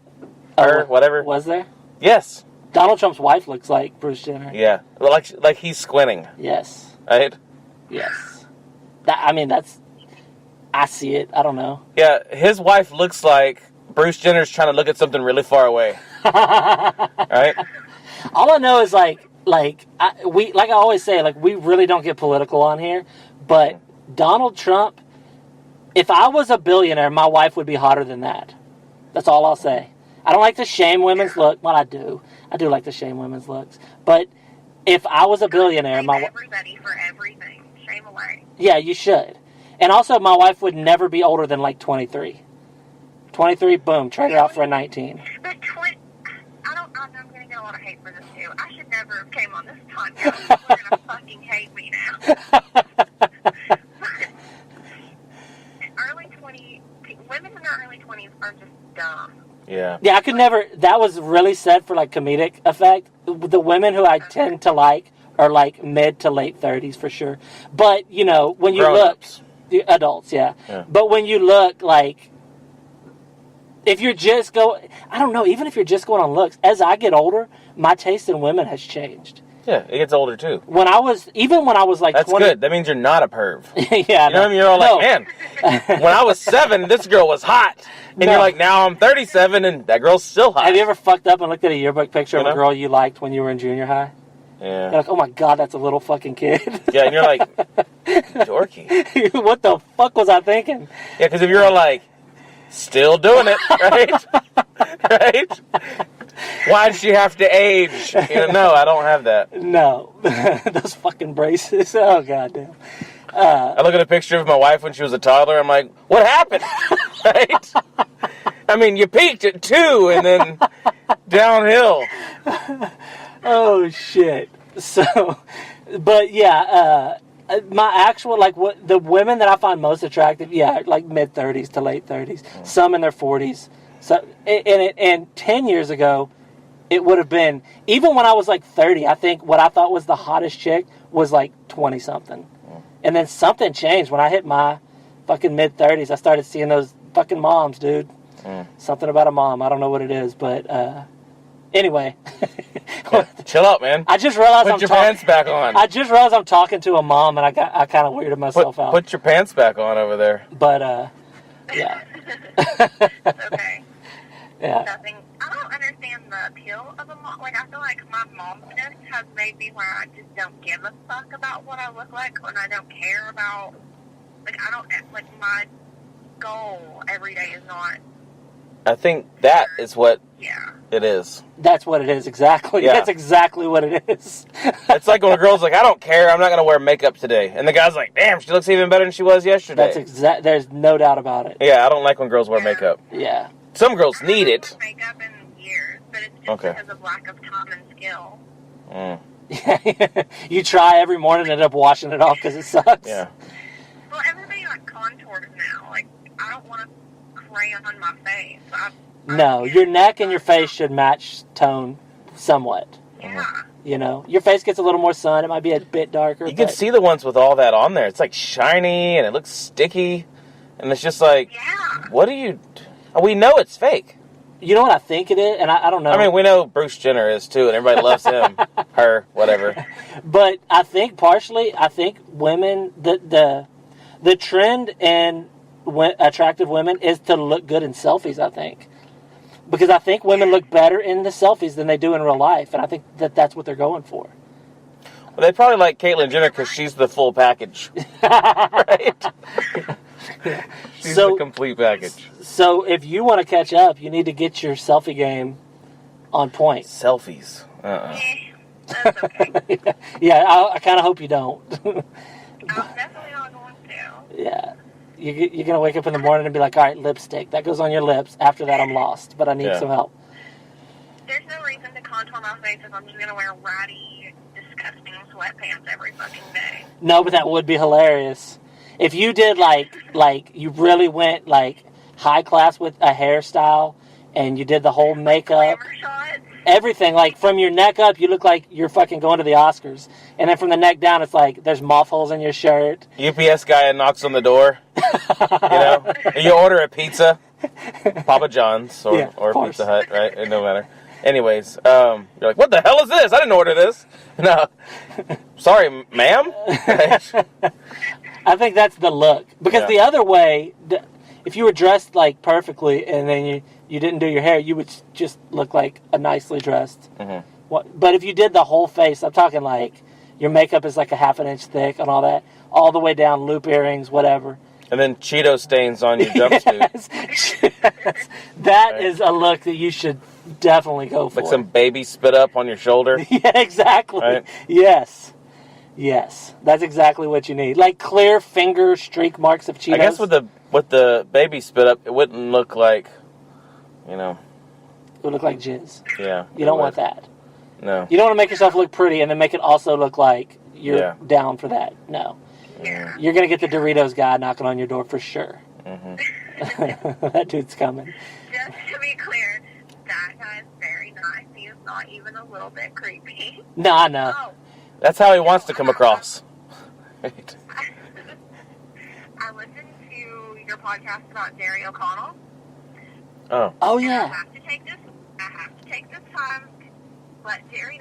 Or whatever. Was there? Yes. Donald Trump's wife looks like Bruce Jenner. Yeah. Like he's squinting. Yes. Right? Yes. I see it. I don't know. Yeah, his wife looks like Bruce Jenner's trying to look at something really far away. Right? All I know is like I always say, like, we really don't get political on here, but Donald Trump, if I was a billionaire, my wife would be hotter than that. That's all I'll say. I don't like to shame women's look. Well, I do like to shame women's looks. But if I was a billionaire, my everybody for everything. Shame away. Yeah, you should. And also, my wife would never be older than like 23. 23, boom, trade her out for a 19. But I'm going to get a lot of hate for this too. I should never have came on this podcast. People are going to fucking hate me now. Women in their early 20s are just dumb. Yeah. Yeah, I could never. That was really said for like comedic effect. The women who I tend to like are like mid to late 30s for sure. But, you know, when you look. The adults, yeah. But when you look, like, if you're just I don't know, even if you're just going on looks, as I get older, my taste in women has changed. Yeah, it gets older too. When I was like That's 20... good. That means you're not a perv. Yeah, you know what I mean? You're all like, man, when I was 7, this girl was hot. And you're like, now I'm 37 and that girl's still hot. Have you ever fucked up and looked at a yearbook picture of a girl you liked when you were in junior high? Yeah. You're like, oh my God, that's a little fucking kid. Yeah, and you're like, dorky. What the fuck was I thinking? Yeah, because if you're all like, still doing it, right? Right? Why'd she have to age? You know, no, I don't have that. No. Those fucking braces. Oh, goddamn. I look at a picture of my wife when she was a toddler. I'm like, what happened? Right? I mean, you peaked at 2 and then downhill. Oh, shit. So, but yeah, my actual, like, what the women that I find most attractive, yeah, like mid-30s to late 30s. Some in their 40s. So, and 10 years ago, it would have been, even when I was like 30, I think what I thought was the hottest chick was like 20-something. And then something changed. When I hit my fucking mid-30s, I started seeing those fucking moms, dude. Something about a mom. I don't know what it is, but anyway. Yeah, chill out, man. I just realized Put your pants back on. I just realized I'm talking to a mom, and I kind of weirded myself out. Put your pants back on over there. But, yeah. Okay. Yeah. Nothing. I don't understand the appeal of a mom. Like, I feel like my momness has made me where I just don't give a fuck about what I look like, and I don't care about, like, I don't, like, my goal every day is not. I think that is what it is. That's what it is, exactly. Yeah. That's exactly what it is. It's like when a girl's like, I don't care, I'm not going to wear makeup today. And the guy's like, damn, she looks even better than she was yesterday. That's there's no doubt about it. Yeah, I don't like when girls wear makeup. Yeah. Some girls need I it. haven't worn makeup in years, but it's just because of lack of time and skill. Yeah. You try every morning and end up washing it off because it sucks. Yeah. Well, everybody, like, contours now. Like, I don't want to crayon on my face. No, your neck and your face should match tone somewhat. Yeah. You know, your face gets a little more sun. It might be a bit darker. You can see the ones with all that on there. It's like shiny and it looks sticky. And it's just like, what do you... We know it's fake. You know what I think it is? And I don't know. I mean, we know Bruce Jenner is too, and everybody loves him. Her, whatever. But I think partially, women, the trend in attractive women is to look good in selfies, I think. Because I think women look better in the selfies than they do in real life. And I think that's what they're going for. Well, they probably like Caitlyn Jenner because she's the full package. Right? She's the complete package. So if you want to catch up, you need to get your selfie game on point. Selfies. That's okay. Yeah, I kind of hope you don't. I'm definitely not going to. Yeah. You're going to wake up in the morning and be like, all right, lipstick. That goes on your lips. After that, I'm lost, but I need some help. There's no reason to contour my face if I'm just going to wear ratty, disgusting sweatpants every fucking day. No, but that would be hilarious. If you did, like you really went, like, high class with a hairstyle, and you did the whole makeup, everything, like, from your neck up, you look like you're fucking going to the Oscars. And then from the neck down, it's like, there's moth holes in your shirt. UPS guy knocks on the door. You know? You order a pizza. Papa John's or Pizza Hut, right? It no matter. Anyways, you're like, what the hell is this? I didn't order this. No. Sorry, ma'am? I think that's the look. Because the other way, if you were dressed, like, perfectly, and then you didn't do your hair, you would just look like a nicely dressed. But if you did the whole face, I'm talking, like, your makeup is like a half an inch thick and all that, all the way down, loop earrings, whatever. And then Cheeto stains on your jumpsuit. That is a look that you should definitely go for. Like some baby spit up on your shoulder. Yeah, exactly. Right? Yes. That's exactly what you need. Like clear finger streak marks of Cheetos. I guess with the baby spit up, it wouldn't look like, you know. It would look like jizz. Yeah. You don't want that. No. You don't want to make yourself look pretty and then make it also look like you're down for that. No. Yeah. You're going to get the Doritos guy knocking on your door for sure. That dude's coming. Just to be clear, that guy's very nice. He is not even a little bit creepy. No, I know. Oh. That's how he wants to come across. Right. I listened to your podcast about Jerry O'Connell. Oh yeah. I have to take this time. But Jerry,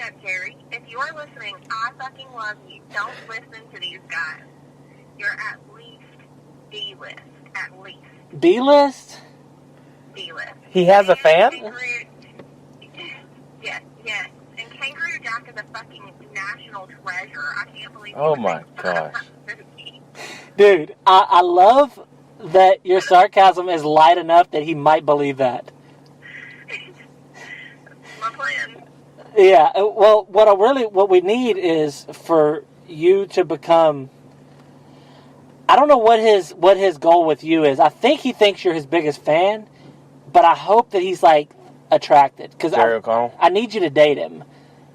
if you are listening, I fucking love you. Don't listen to these guys. You're at least D-list. At least. B-list? D-list. He has a fan? Yes. And Kangaroo Jack is a fucking national treasure. I can't believe Oh my gosh. Dude, I love that your sarcasm is light enough that he might believe that. My plan. Yeah, well, what we need is for you to become. I don't know what his goal with you is. I think he thinks you're his biggest fan, but I hope that he's like attracted because I need you to date him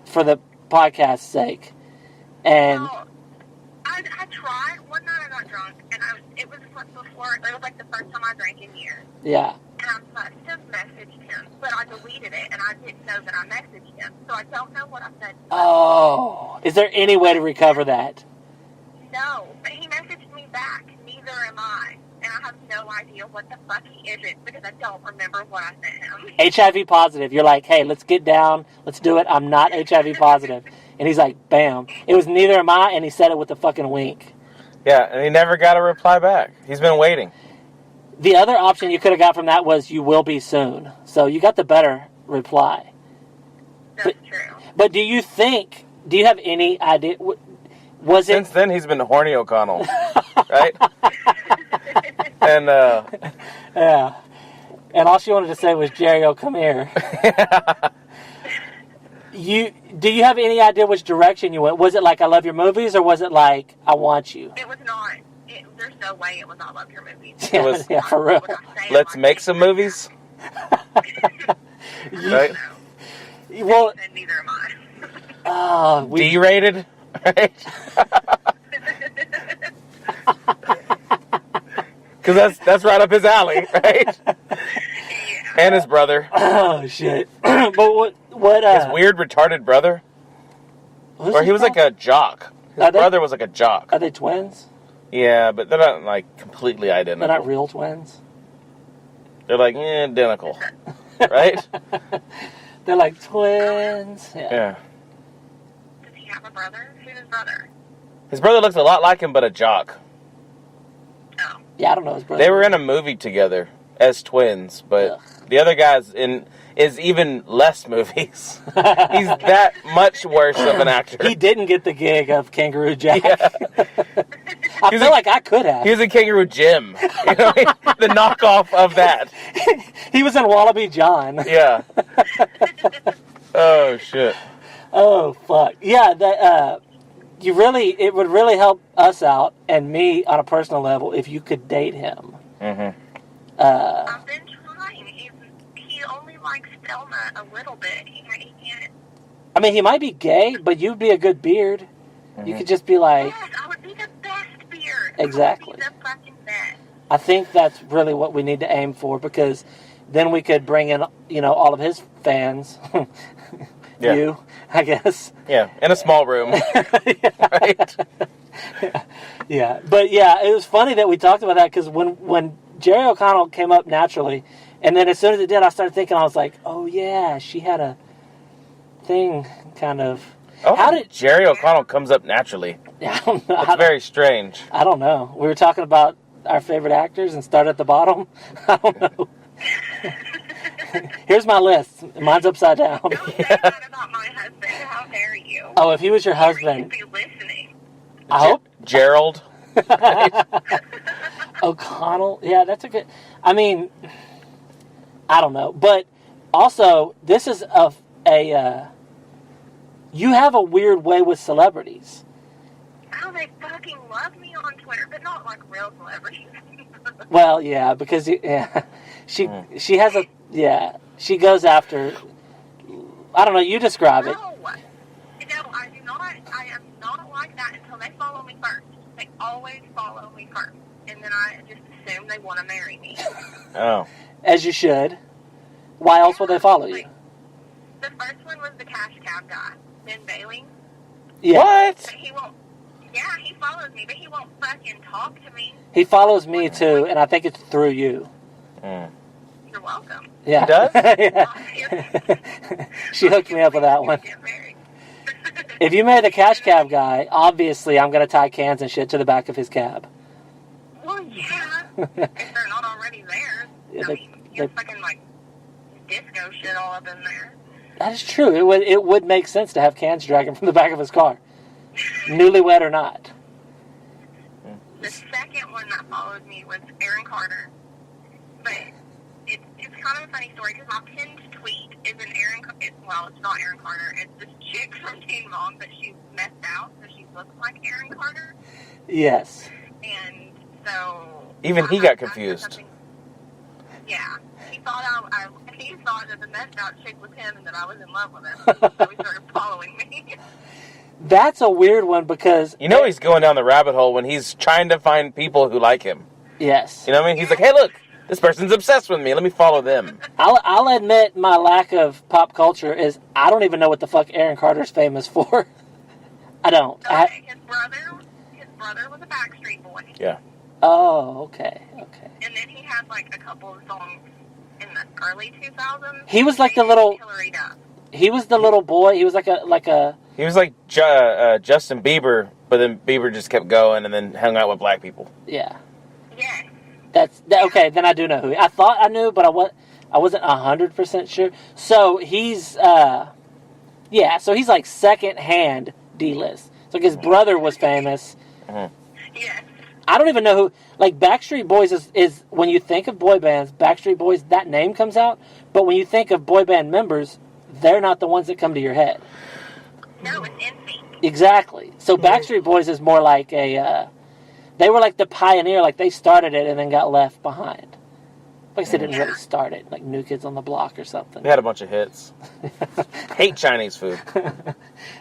for the podcast's sake. And well, I tried. One night I got drunk, and it was like the first time I drank in years. Yeah. and I must have messaged him, but I deleted it, and I didn't know that I messaged him, so I don't know what I said. Oh, is there any way to recover that? No, but he messaged me back. Neither am I. And I have no idea what the fuck he isn't because I don't remember what I sent him. HIV positive. You're like, hey, let's get down. Let's do it. I'm not HIV positive. And he's like, bam. It was neither am I, and he said it with a fucking wink. Yeah, and he never got a reply back. He's been waiting. The other option you could have got from that was you will be soon. So you got the better reply. That's true. But do you have any idea, was it... Since then, he's been horny O'Connell, right? And, yeah. And all she wanted to say was, Jerry, oh, come here. Do you have any idea which direction you went? Was it like I love your movies, or was it like I want you? It was not. There's no way it was I love your movies. It was, yeah, for real. Let's make some movies. Right? Well, And neither am I. D-rated, right? Because that's right up his alley, right? Yeah. And his brother. Oh shit! But what? His weird retarded brother, or he was like a jock. His brother was like a jock. Are they twins? Yeah, but they're not like completely identical. They're not real twins. They're like identical, right? They're like twins. Yeah. Does he have a brother? Who's his brother? His brother looks a lot like him, but a jock. Oh. Yeah, I don't know his brother. They were in a movie together as twins, but Ugh. the other guy's is even less movies. He's that much worse of an actor. He didn't get the gig of Kangaroo Jack. Yeah. I feel like I could have. He was in Kangaroo Jim. You know, the knockoff of that. He was in Wallaby John. Yeah. Oh shit. Oh fuck. Yeah, that it would really help us out and me on a personal level if you could date him. Mm-hmm. I've been trying. He only likes Thelma a little bit. He can't. I mean, he might be gay, but you'd be a good beard. Mm-hmm. You could just be like... Yes, I would be the best beard. Exactly. I would be the fucking best. I think that's really what we need to aim for, because then we could bring in, all of his fans. Yeah. You, I guess. Yeah, in a small room. Right? Yeah. But yeah, it was funny that we talked about that, because when Jerry O'Connell came up naturally, and then as soon as it did, I started thinking, I was like, oh yeah, she had a thing, kind of. Oh, How did Jerry O'Connell comes up naturally? I don't know. It's very strange. I don't know. We were talking about our favorite actors and started at the bottom. I don't know. Here's my list. Mine's upside down. Don't say that about my husband. How dare you? Oh, if he was your He husband, should be listening. I hope. Gerald. O'Connell. Yeah, that's a good. I mean, I don't know, but also this is you have a weird way with celebrities. Oh, they fucking love me on Twitter, but not like real celebrities. Well, yeah, because she has she goes after. I don't know. You describe it. No, I do not. I am not like that until they follow me first. They always follow me first, and then I just assume they want to marry me. Oh. As you should. Why else would they follow you? The first one was the cash cab guy, Ben Bailey. Yeah. What? But he won't. Yeah, he follows me, but he won't fucking talk to me. He follows me too, and I think it's through you. Mm. You're welcome. Yeah. He does? Yeah. She hooked me up with that one. Get married. If you marry the cash cab guy, obviously I'm going to tie cans and shit to the back of his cab. Well, yeah. If they're not already there. Yeah, I mean, you have fucking, like, disco shit all up in there. That is true. It would make sense to have cans dragging from the back of his car. Newlywed or not. The second one that followed me was Aaron Carter. But it's kind of a funny story because my pinned tweet is an it's not Aaron Carter. It's this chick from Teen Mom, but she's messed out, so she looks like Aaron Carter. Yes. And so... Even he got confused. Yeah. He thought that the messed out chick was him and that I was in love with him. So he started following me. That's a weird one because... You know he's going down the rabbit hole when he's trying to find people who like him. Yes. You know what I mean? He's like, hey, look, This person's obsessed with me. Let me follow them. I'll admit my lack of pop culture is I don't even know what the fuck Aaron Carter's famous for. I don't. Okay, his brother was a Backstreet Boy. Yeah. Oh, okay. And then he had like a couple of songs in the early 2000s. He was like the little. Hillaried up. He was the little boy. He was like a. He was like Justin Bieber, but then Bieber just kept going and then hung out with black people. Yeah. Yes. Okay. Then I do know who. I thought I knew, but I wasn't 100% sure. So he's yeah. So he's like second hand D-list. So like his brother was famous. Mm-hmm. Yes. I don't even know who. Like Backstreet Boys is when you think of boy bands, Backstreet Boys, that name comes out. But when you think of boy band members, they're not the ones that come to your head. No, it's NSYNC. Exactly. So Backstreet Boys is more like a. They were like the pioneer. Like they started it and then got left behind. Like I said, didn't really start it. Like New Kids on the Block or something. They had a bunch of hits. Hate Chinese food.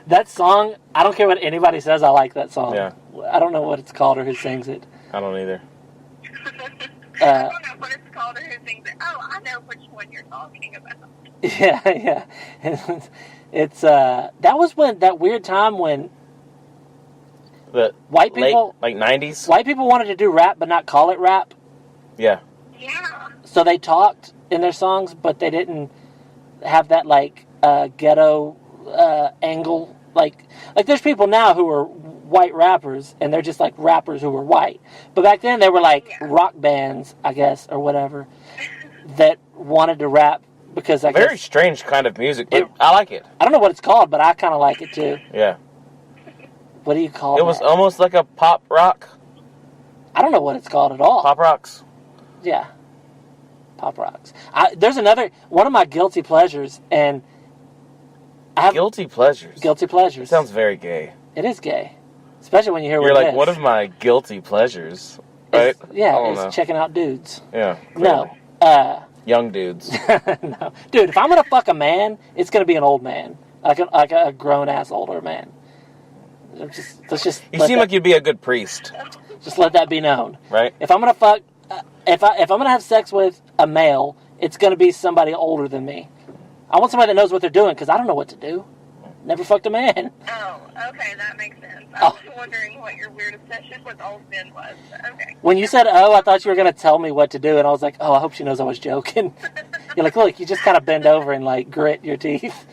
That song, I don't care what anybody says. I like that song. Yeah. I don't know what it's called or who sings it. I don't either. I don't know what it's called or who sings it. Oh, I know which one you're talking about. Yeah. It's that was when that weird time when The white people like 90s? white people wanted to do rap but not call it rap. Yeah. Yeah. So they talked in their songs, but they didn't have that like ghetto angle. Like there's people now who are white rappers, and they're just like rappers who were white. But back then, they were like rock bands, I guess, or whatever, that wanted to rap because I Very guess strange kind of music, but I like it. I don't know what it's called, but I kind of like it too. Yeah. What do you call it? It was almost like a pop rock. I don't know what it's called at all. Pop rocks. Yeah. Pop rocks. There's another one of my guilty pleasures, and I have Guilty pleasures. guilty pleasures. It sounds very gay. It is gay, especially when you hear You're what like, what of my guilty pleasures? It's, Right? yeah, I don't it's know. checking out dudes. Yeah. No, clearly. Young dudes. no, dude. If I'm gonna fuck a man, it's gonna be an old man, like a grown ass older man. Let's just. You seem like you'd be a good priest, Just let that be known. right? If I'm gonna fuck, if I'm gonna have sex with a male, it's gonna be somebody older than me. I want somebody that knows what they're doing because I don't know what to do. Never fucked a man. Oh, okay, that makes sense. I was wondering what your weird obsession with old men was. Okay. When you said, "Oh," I thought you were gonna tell me what to do, and I was like, "Oh, I hope she knows I was joking." You're like, "Look, you just kind of bend over and like grit your teeth."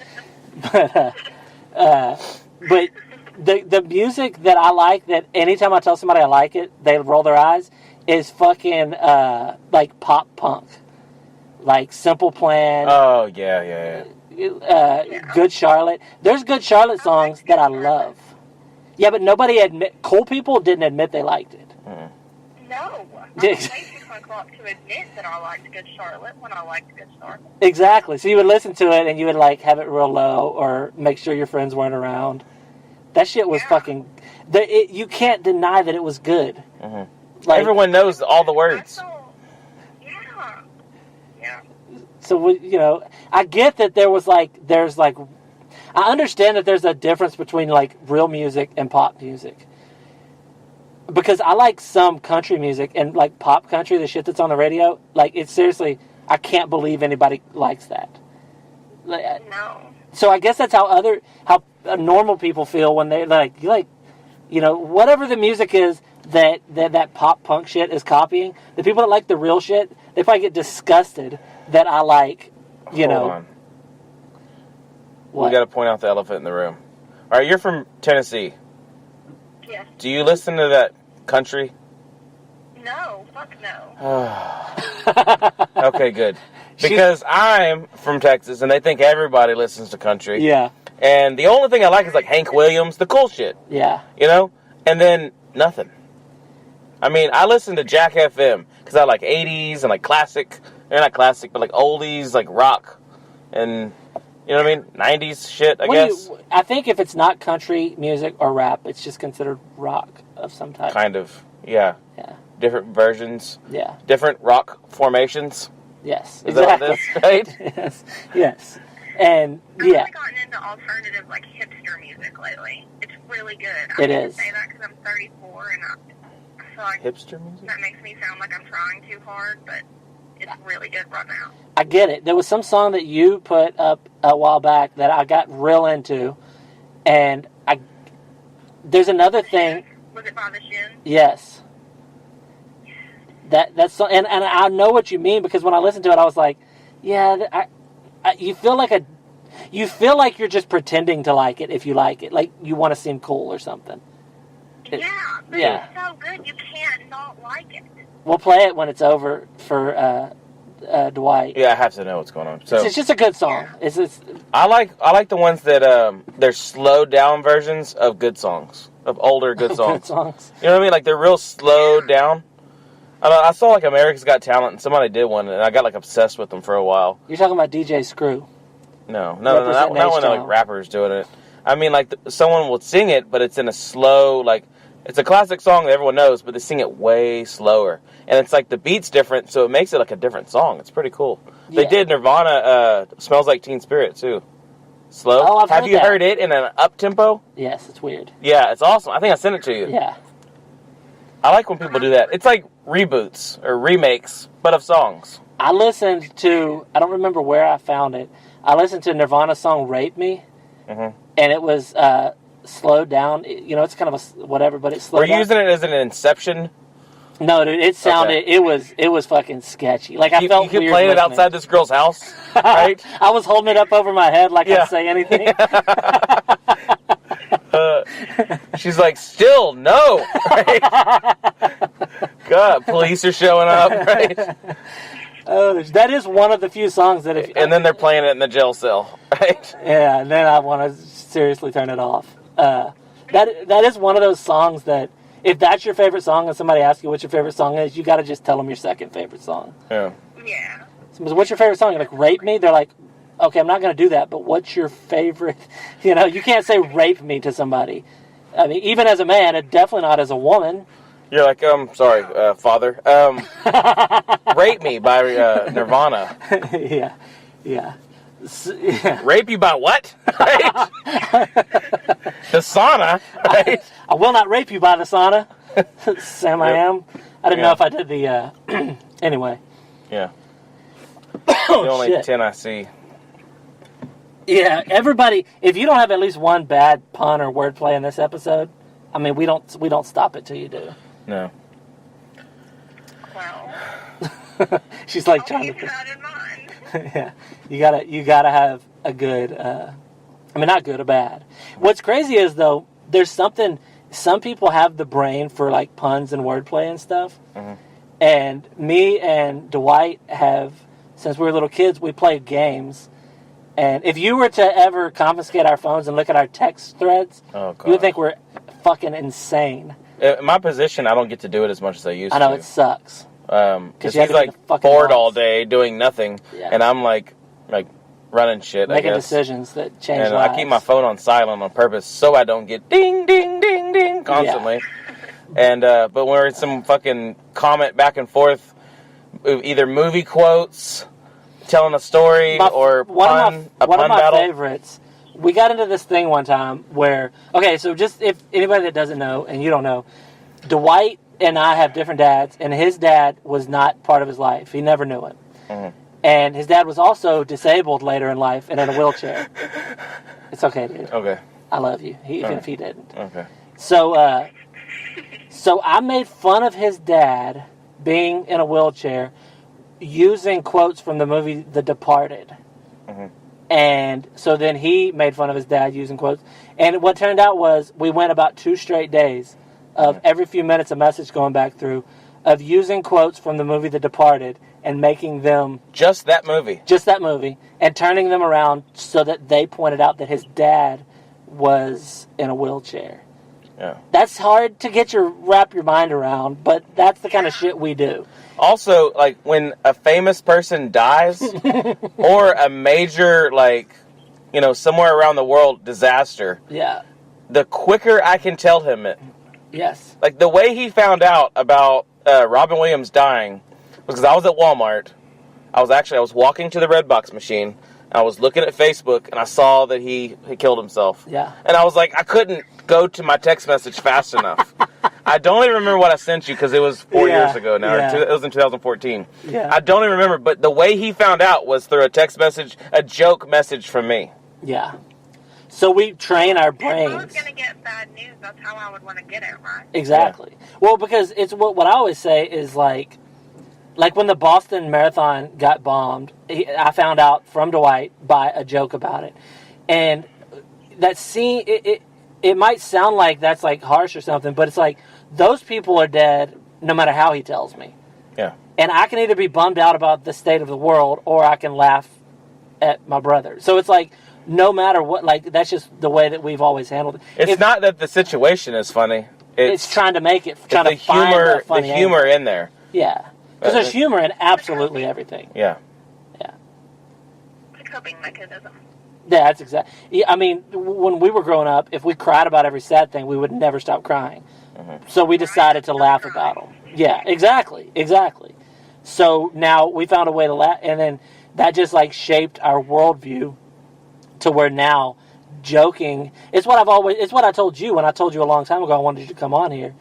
But the music that I like, that anytime I tell somebody I like it, they roll their eyes, is fucking like pop punk, like Simple Plan. Oh, yeah. Good Charlotte. There's Good Charlotte songs that I love. Yeah, but cool people didn't admit they liked it. No. I'm way too punk rock to admit that I liked Good Charlotte when I liked Good Charlotte. Exactly. So you would listen to it and you would like have it real low or make sure your friends weren't around. That shit was fucking. You can't deny that it was good. Mm-hmm. Like, everyone knows all the words. Yeah. So I get that there's I understand that there's a difference between like real music and pop music. Because I like some country music and like pop country, the shit that's on the radio, like it's seriously, I can't believe anybody likes that. No. So I guess that's how normal people feel when they whatever the music is that pop punk shit is copying. The people that like the real shit, they probably get disgusted that I like, Hold on. What? We got to point out the elephant in the room. All right, you're from Tennessee. Yes. Do you listen to that country? No. Fuck no. Okay, good. Because I'm from Texas, and they think everybody listens to country. Yeah. And the only thing I like is like Hank Williams, the cool shit. Yeah. And then nothing. I mean, I listen to Jack FM because I like 80s and like classic. They're not classic, but like oldies, like rock, and you know what I mean? 90s shit, I guess. I think if it's not country music or rap, it's just considered rock of some type. Kind of, yeah. Yeah. Different versions. Yeah. Different rock formations. Yes, Is exactly. that what it is, right? Yes. And I've really gotten into alternative, like hipster music lately. It's really good. It I is. say that because I'm 34 and I feel like Hipster music? that makes me sound like I'm trying too hard, but it's really good right now. I get it. There was some song that you put up a while back that I got real into, and there's another thing. Was it by the Shins? Yes. That's so, and I know what you mean, because when I listened to it, I was like, yeah, you feel like you're just pretending to like it if you like it, like you want to seem cool or something. Yeah, but yeah. it's so good you can't not like it. We'll play it when it's over for Dwight. Yeah, I have to know what's going on. So It's just a good song. It's I like the ones that they're slowed down versions of good songs, of older good songs. Good songs. You know what I mean? Like they're real slowed down. I saw like America's Got Talent, and somebody did one, and I got like obsessed with them for a while. You're talking about DJ Screw. No, not when they're like rappers doing it. I mean, like someone will sing it, but it's in a slow, like it's a classic song that everyone knows, but they sing it way slower, and it's like the beat's different, so it makes it like a different song. It's pretty cool. Yeah. They did Nirvana, "Smells Like Teen Spirit" too. Slow. Oh, I've Have heard you that. heard it in an up tempo? Yes, it's weird. Yeah, it's awesome. I think I sent it to you. Yeah. I like when people do that. It's like reboots or remakes, but of songs. I listened to, I don't remember where I found it. I listened to Nirvana's song "Rape Me," and it was slowed down. You know, it's kind of a whatever, but it's slowed down. Were you using it as an Inception? No, dude, it sounded, it was fucking sketchy. Like I felt you could weird play it listening. outside this girl's house, right? I was holding it up over my head like I'd say anything. She's like, still no. Right? God, police are showing up, right? Oh, that is one of the few songs that if... And then they're playing it in the jail cell, right? Yeah, and then I want to seriously turn it off. That is one of those songs that, if that's your favorite song and somebody asks you what your favorite song is, you got to just tell them your second favorite song. Yeah. Yeah. So, what's your favorite song? You're like, "Rape Me"? They're like, okay, I'm not going to do that, but what's your favorite? You know, you can't say "rape me" to somebody. I mean, even as a man, and definitely not as a woman. You're like, sorry, father. Rape Me by Nirvana. Yeah. Yeah. Rape you by what? Right? The sauna, right? I will not rape you by the sauna. Sam, I am. I didn't know if I did the... anyway. Yeah. Oh, the only shit. 10 I see. Yeah, everybody, if you don't have at least one bad pun or wordplay in this episode, I mean, we don't stop it till you do. No. Well, She's like I'll trying keep to... that in mind. Yeah, you gotta have a good, I mean, not good or bad. What's crazy is, though, there's something, some people have the brain for, like, puns and wordplay and stuff. Mm-hmm. And me and Dwight have, since we were little kids, we played games. And if you were to ever confiscate our phones and look at our text threads, you would think we're fucking insane. In my position, I don't get to do it as much as I used to. I know, it sucks. Because he's like bored all day doing nothing, and I'm like running shit, making I guess. decisions that change and lives. I keep my phone on silent on purpose so I don't get ding, ding, ding, ding constantly. And but when we're in some fucking comment back and forth, either movie quotes, telling a story, or one of my battle. Favorites. We got into this thing one time where, okay, so just if anybody that doesn't know, and you don't know, Dwight and I have different dads, and his dad was not part of his life. He never knew it. Mm-hmm. And his dad was also disabled later in life and in a wheelchair. It's okay, dude. Okay. I love you, even if he didn't. Okay. So, so I made fun of his dad being in a wheelchair using quotes from the movie The Departed. Mm-hmm. And so then he made fun of his dad using quotes. And what turned out was we went about 2 straight days of every few minutes a message going back through of using quotes from the movie The Departed and making them... Just that movie. And turning them around so that they pointed out that his dad was in a wheelchair. Yeah. That's hard to wrap your mind around, but that's the kind of shit we do. Also, like, when a famous person dies, or a major, like, you know, somewhere around the world disaster, the quicker I can tell him it. Yes. Like, the way he found out about Robin Williams dying was because I was at Walmart. I was walking to the Redbox machine. I was looking at Facebook, and I saw that he killed himself. Yeah. And I was like, I couldn't go to my text message fast enough. I don't even remember what I sent you because it was 4 years ago now. Yeah. It was in 2014. Yeah. I don't even remember, but the way he found out was through a text message, a joke message from me. Yeah. So we train our If I was brains. going to get bad news, that's how I would want to get it, right? Exactly. Well, because it's what I always say is like when the Boston Marathon got bombed, I found out from Dwight by a joke about it. And that scene, it might sound like that's like harsh or something, but it's like those people are dead no matter how he tells me. Yeah. And I can either be bummed out about the state of the world or I can laugh at my brother. So it's like no matter what, like that's just the way that we've always handled it. It's not that the situation is funny. It's trying to make it, trying the to find humor, that funny the humor angle. in there. Yeah. Because there's humor in absolutely everything. Yeah. Yeah. It's a coping mechanism. Yeah, that's exactly. Yeah, I mean, when we were growing up, if we cried about every sad thing, we would never stop crying. Mm-hmm. So we decided to laugh about them. Yeah, exactly. So now we found a way to laugh, and then that just like shaped our worldview to where now joking. It's what I told you when I told you a long time ago I wanted you to come on here,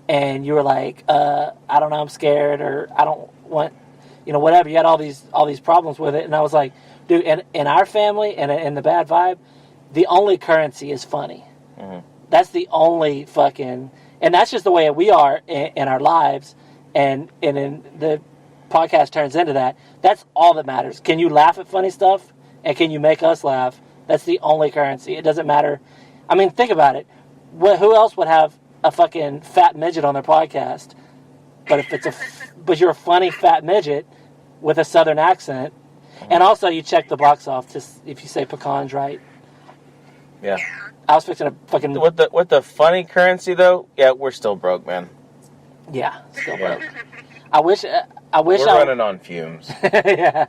and you were like, I don't know, I'm scared, or I don't want, whatever. You had all these problems with it, and I was like, dude, in our family and in the bad vibe, the only currency is funny. Mm-hmm. That's the only fucking, and that's just the way we are in our lives, and in the podcast turns into that. That's all that matters. Can you laugh at funny stuff, and can you make us laugh? That's the only currency. It doesn't matter. I mean, think about it. Who else would have a fucking fat midget on their podcast? But you're a funny fat midget with a southern accent, and also you check the box off if you say pecans right. Yeah. I was fixing a fucking With the funny currency though, yeah, we're still broke, man. yeah, still Yeah. broke. I wish We're running on fumes. yeah.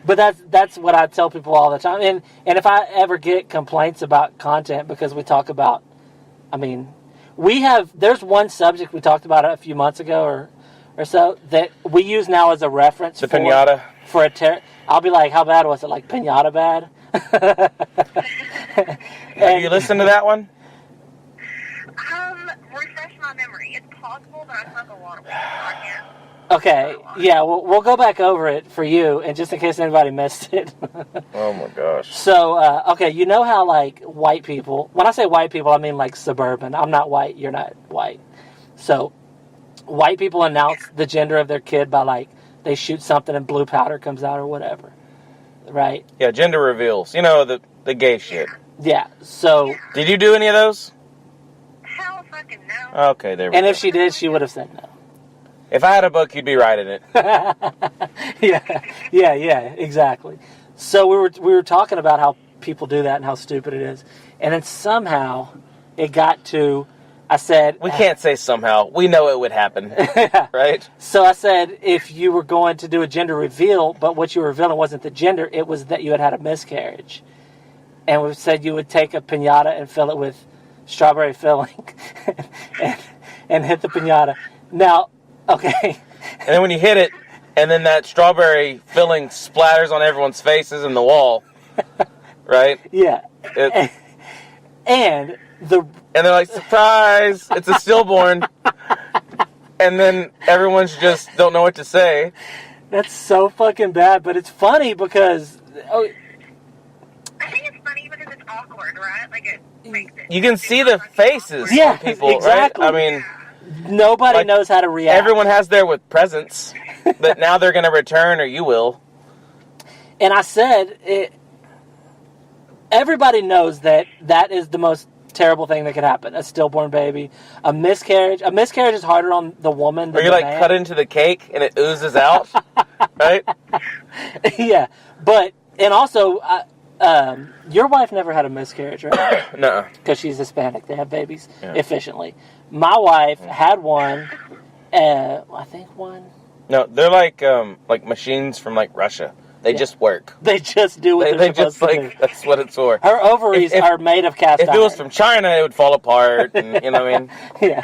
But that's what I tell people all the time. And if I ever get complaints about content because we talk about, I mean, there's one subject we talked about a few months ago or so that we use now as a reference. The pinata. For I'll be like, how bad was it? Like pinata bad? Have you listened to that one? Refresh my memory. It's possible, but I smoke a lot of weed, so I can't. Okay, yeah, we'll go back over it for you, and just in case anybody missed it. Oh my gosh. So, okay, you know how, like, white people, when I say white people, I mean, like, suburban. I'm not white, you're not white. So, white people announce the gender of their kid by, like, they shoot something and blue powder comes out or whatever, right? Yeah, gender reveals. The gay shit. Yeah, so... Did you do any of those? Hell fucking no. Okay, there we And go. if she did, she would have said no. If I had a book, you'd be writing it. yeah, exactly. So we were talking about how people do that and how stupid it is, and then somehow it got to. I said We can't say somehow. We know it would happen, right? So I said if you were going to do a gender reveal, but what you were revealing wasn't the gender, it was that you had a miscarriage, and we said you would take a piñata and fill it with strawberry filling, and hit the piñata. Now. Okay. And then when you hit it, and then that strawberry filling splatters on everyone's faces and the wall, right? Yeah. And they're like, surprise! It's a stillborn. And then everyone's just don't know what to say. That's so fucking bad, but it's funny because... I think it's funny because it's awkward, right? Like, it makes it... You can see the faces Yeah, of people, exactly. right? I mean... Nobody knows how to react. Everyone has there with presents that now they're going to return, or you will. And I said, everybody knows that is the most terrible thing that could happen. A stillborn baby. A miscarriage. A miscarriage is harder on the woman than or you the like man. cut into the cake and it oozes out, right? Yeah. But, and also, your wife never had a miscarriage, right? No. Because she's Hispanic. They have babies efficiently. My wife had one, I think one. No, they're like machines from like Russia. They just work. They just do what they're supposed to do. That's what it's for. Her ovaries are made of cast iron. If it was from China, it would fall apart. And, you know what I mean? Yeah.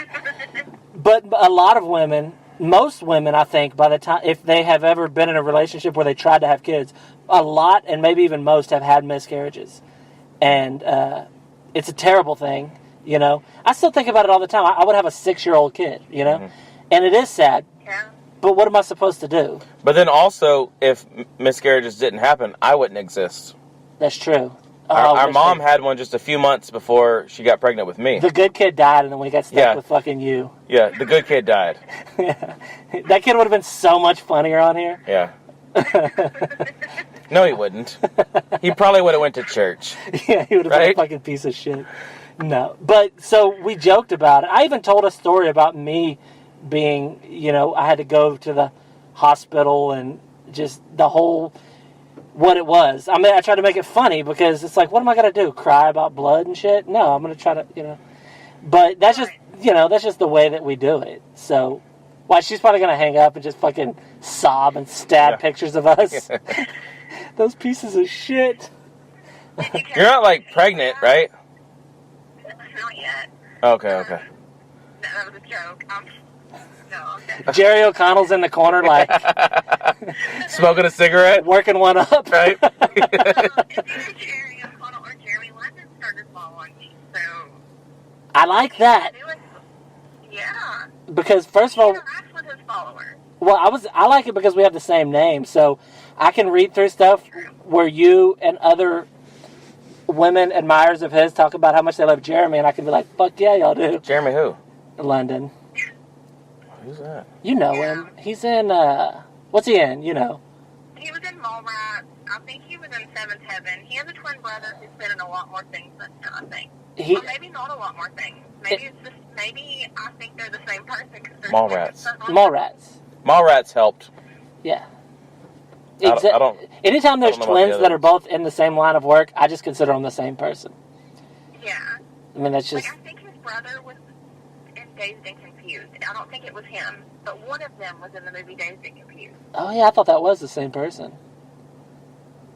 But a lot of women, most women, I think, by the time, if they have ever been in a relationship where they tried to have kids, a lot, and maybe even most, have had miscarriages. And it's a terrible thing. You know, I still think about it all the time. I would have a 6-year-old kid, you know, and it is sad. Yeah. But what am I supposed to do? But then also, if miscarriages didn't happen, I wouldn't exist. That's true. Our mom had one just a few months before she got pregnant with me. The good kid died, and then we got stuck with fucking you. Yeah, the good kid died. Yeah. That kid would have been so much funnier on here. Yeah. No, he wouldn't. He probably would have went to church. Yeah, he would have been a fucking piece of shit. No. But, so, we joked about it. I even told a story about me being, you know, I had to go to the hospital and just the whole... what it was. I mean, I tried to make it funny because it's like, what am I going to do? Cry about blood and shit? No, I'm going to try to, you know. But that's just, you know, that's just the way that we do it. So, why, she's probably going to hang up and just fucking sob and stab pictures of us. Those pieces of shit. You're not, like, pregnant, right? Not yet. Okay. That was a joke. No, okay. Jerry O'Connell's in the corner, like... smoking a cigarette? Working one up. Right? It's Jerry O'Connell or Jeremy London started following me, so... I like that. Yeah. Because, first of all... He interacts with his followers. Well, I like it because we have the same name, so I can read through stuff where you and other women admirers of his talk about how much they love Jeremy, and I can be like, fuck yeah, y'all do. Jeremy who? London. Who's that? You know him. He's in, what's he in? You know. He was in Mallrats. I think he was in Seventh Heaven. He has a twin brother who's been in a lot more things than him, I think. Or maybe not a lot more things. Maybe it's just, maybe I think they're the same person. Mallrats. Mallrats helped. Yeah. I don't, anytime there's twins the that are both in the same line of work, I just consider them the same person. Yeah. I mean, that's just... Like, I think his brother was in Dazed and Confused. I don't think it was him, but one of them was in the movie Dazed and Confused. Oh, yeah, I thought that was the same person.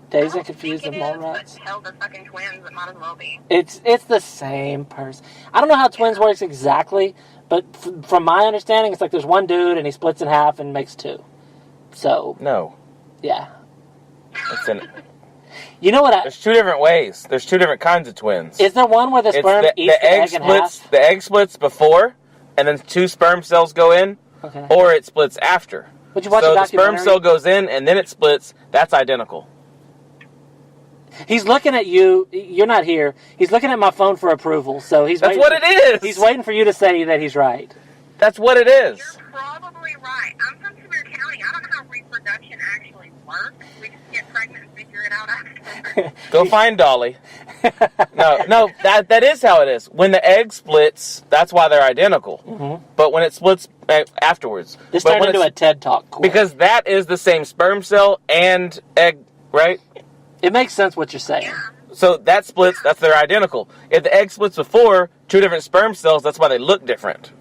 Dazed and Confused and But Mallrats. hell, they're fucking twins. It might as well be. It's the same person. I don't know how twins works exactly, but from my understanding, it's like there's one dude and he splits in half and makes two. So... No. Yeah. It's an... You know what? There's two different ways. There's two different kinds of twins. Is there one where the sperm eats the egg in half? The egg splits before, and then 2 sperm cells go in, or it splits after. Would you watch so a the sperm documentary? cell goes in, and then it splits. That's identical. He's looking at you. You're not here. He's looking at my phone for approval. So he's. That's what it is. He's waiting for you to say that he's right. That's what it is. You're probably right. I'm from Spreaker County. I don't know how reproduction actually works. We just get pregnant and figure it out after. Go find Dolly. No, that is how it is. When the egg splits, that's why they're identical. Mm-hmm. But when it splits afterwards. This turned into a TED Talk. Quick. Because that is the same sperm cell and egg, right? It makes sense what you're saying. Yeah. So that splits, that's they're identical. If the egg splits before, 2 different sperm cells, that's why they look different.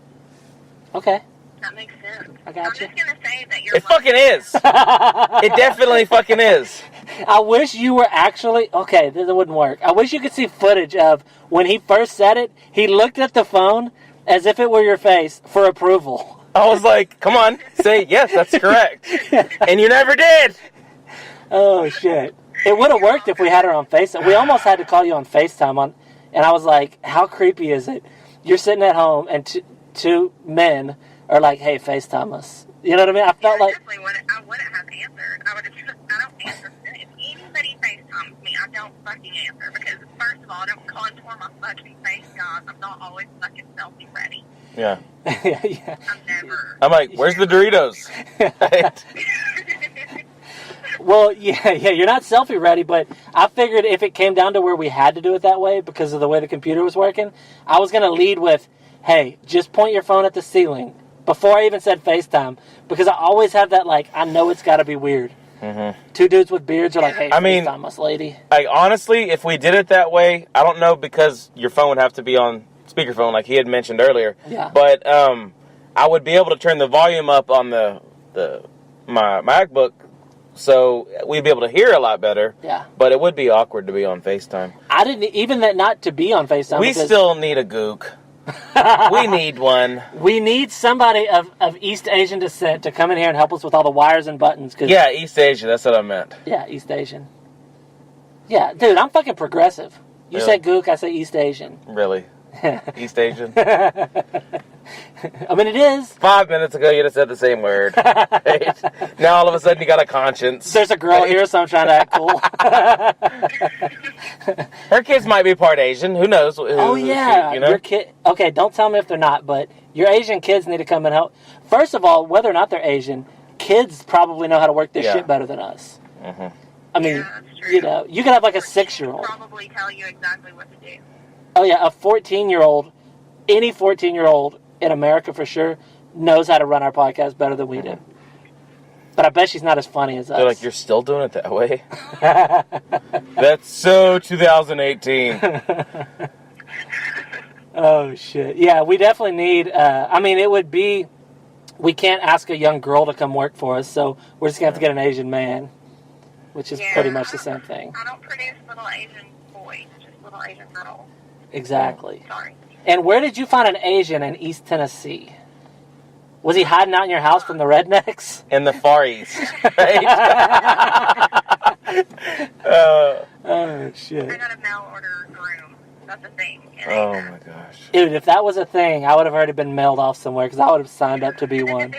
Okay. That makes sense. I got you. I'm just going to say that you're... It fucking is. It definitely fucking is. I wish you were actually... Okay, this wouldn't work. I wish you could see footage of when he first said it, he looked at the phone as if it were your face for approval. I was like, come on, say, yes, that's correct. And you never did. Oh, shit. It would have worked if we had her on FaceTime. We almost had to call you on FaceTime, and I was like, how creepy is it? You're sitting at home, and two men are like, hey, FaceTime us. You know what I mean? I felt like... I wouldn't have answered. I don't answer. If anybody FaceTimes me, I don't fucking answer. Because, first of all, I don't contour my fucking face, guys. I'm not always fucking selfie ready. Yeah. Yeah. I'm like, where's the Doritos? Well, yeah, you're not selfie ready, but I figured if it came down to where we had to do it that way because of the way the computer was working, I was going to lead with, hey, just point your phone at the ceiling before I even said FaceTime, because I always have that, like, I know it's got to be weird. Mm-hmm. 2 dudes with beards are like, hey, FaceTime us, lady. Like, honestly, if we did it that way, I don't know, because your phone would have to be on speakerphone, like he had mentioned earlier. Yeah. But I would be able to turn the volume up on my MacBook, so we'd be able to hear a lot better. Yeah. But it would be awkward to be on FaceTime. I didn't even that not to be on FaceTime. We still need a gook. We need one. We need somebody of East Asian descent to come in here and help us with all the wires and buttons. Yeah, East Asia. That's what I meant. Yeah, East Asian. Yeah, dude, I'm fucking progressive. You say gook, I say East Asian. Really? East Asian. I mean, it is. 5 minutes ago, you just said the same word. Right? Now, all of a sudden, you got a conscience. There's a girl here, so I'm trying to act cool. Her kids might be part Asian. Who knows? Oh, yeah. Your kid. Okay, don't tell me if they're not, but your Asian kids need to come and help. First of all, whether or not they're Asian, kids probably know how to work this shit better than us. Mm-hmm. I mean, you know, you could have like a 6-year-old. Probably tell you exactly what to do. Oh, yeah, a 14-year-old, any 14-year-old in America for sure knows how to run our podcast better than we do. But I bet she's not as funny as us. They're like, you're still doing it that way? That's so 2018. Oh, shit. Yeah, we definitely need... I mean, it would be... We can't ask a young girl to come work for us, so we're just going to have to get an Asian man, which is pretty much the same thing. I don't produce little Asian boys, just little Asian girls. Exactly. Sorry. And where did you find an Asian in East Tennessee? Was he hiding out in your house from the rednecks? In the Far East, right? Oh, shit. I got a mail order groom. That's a thing. Oh, my gosh. Dude, if that was a thing, I would have already been mailed off somewhere because I would have signed up to be one.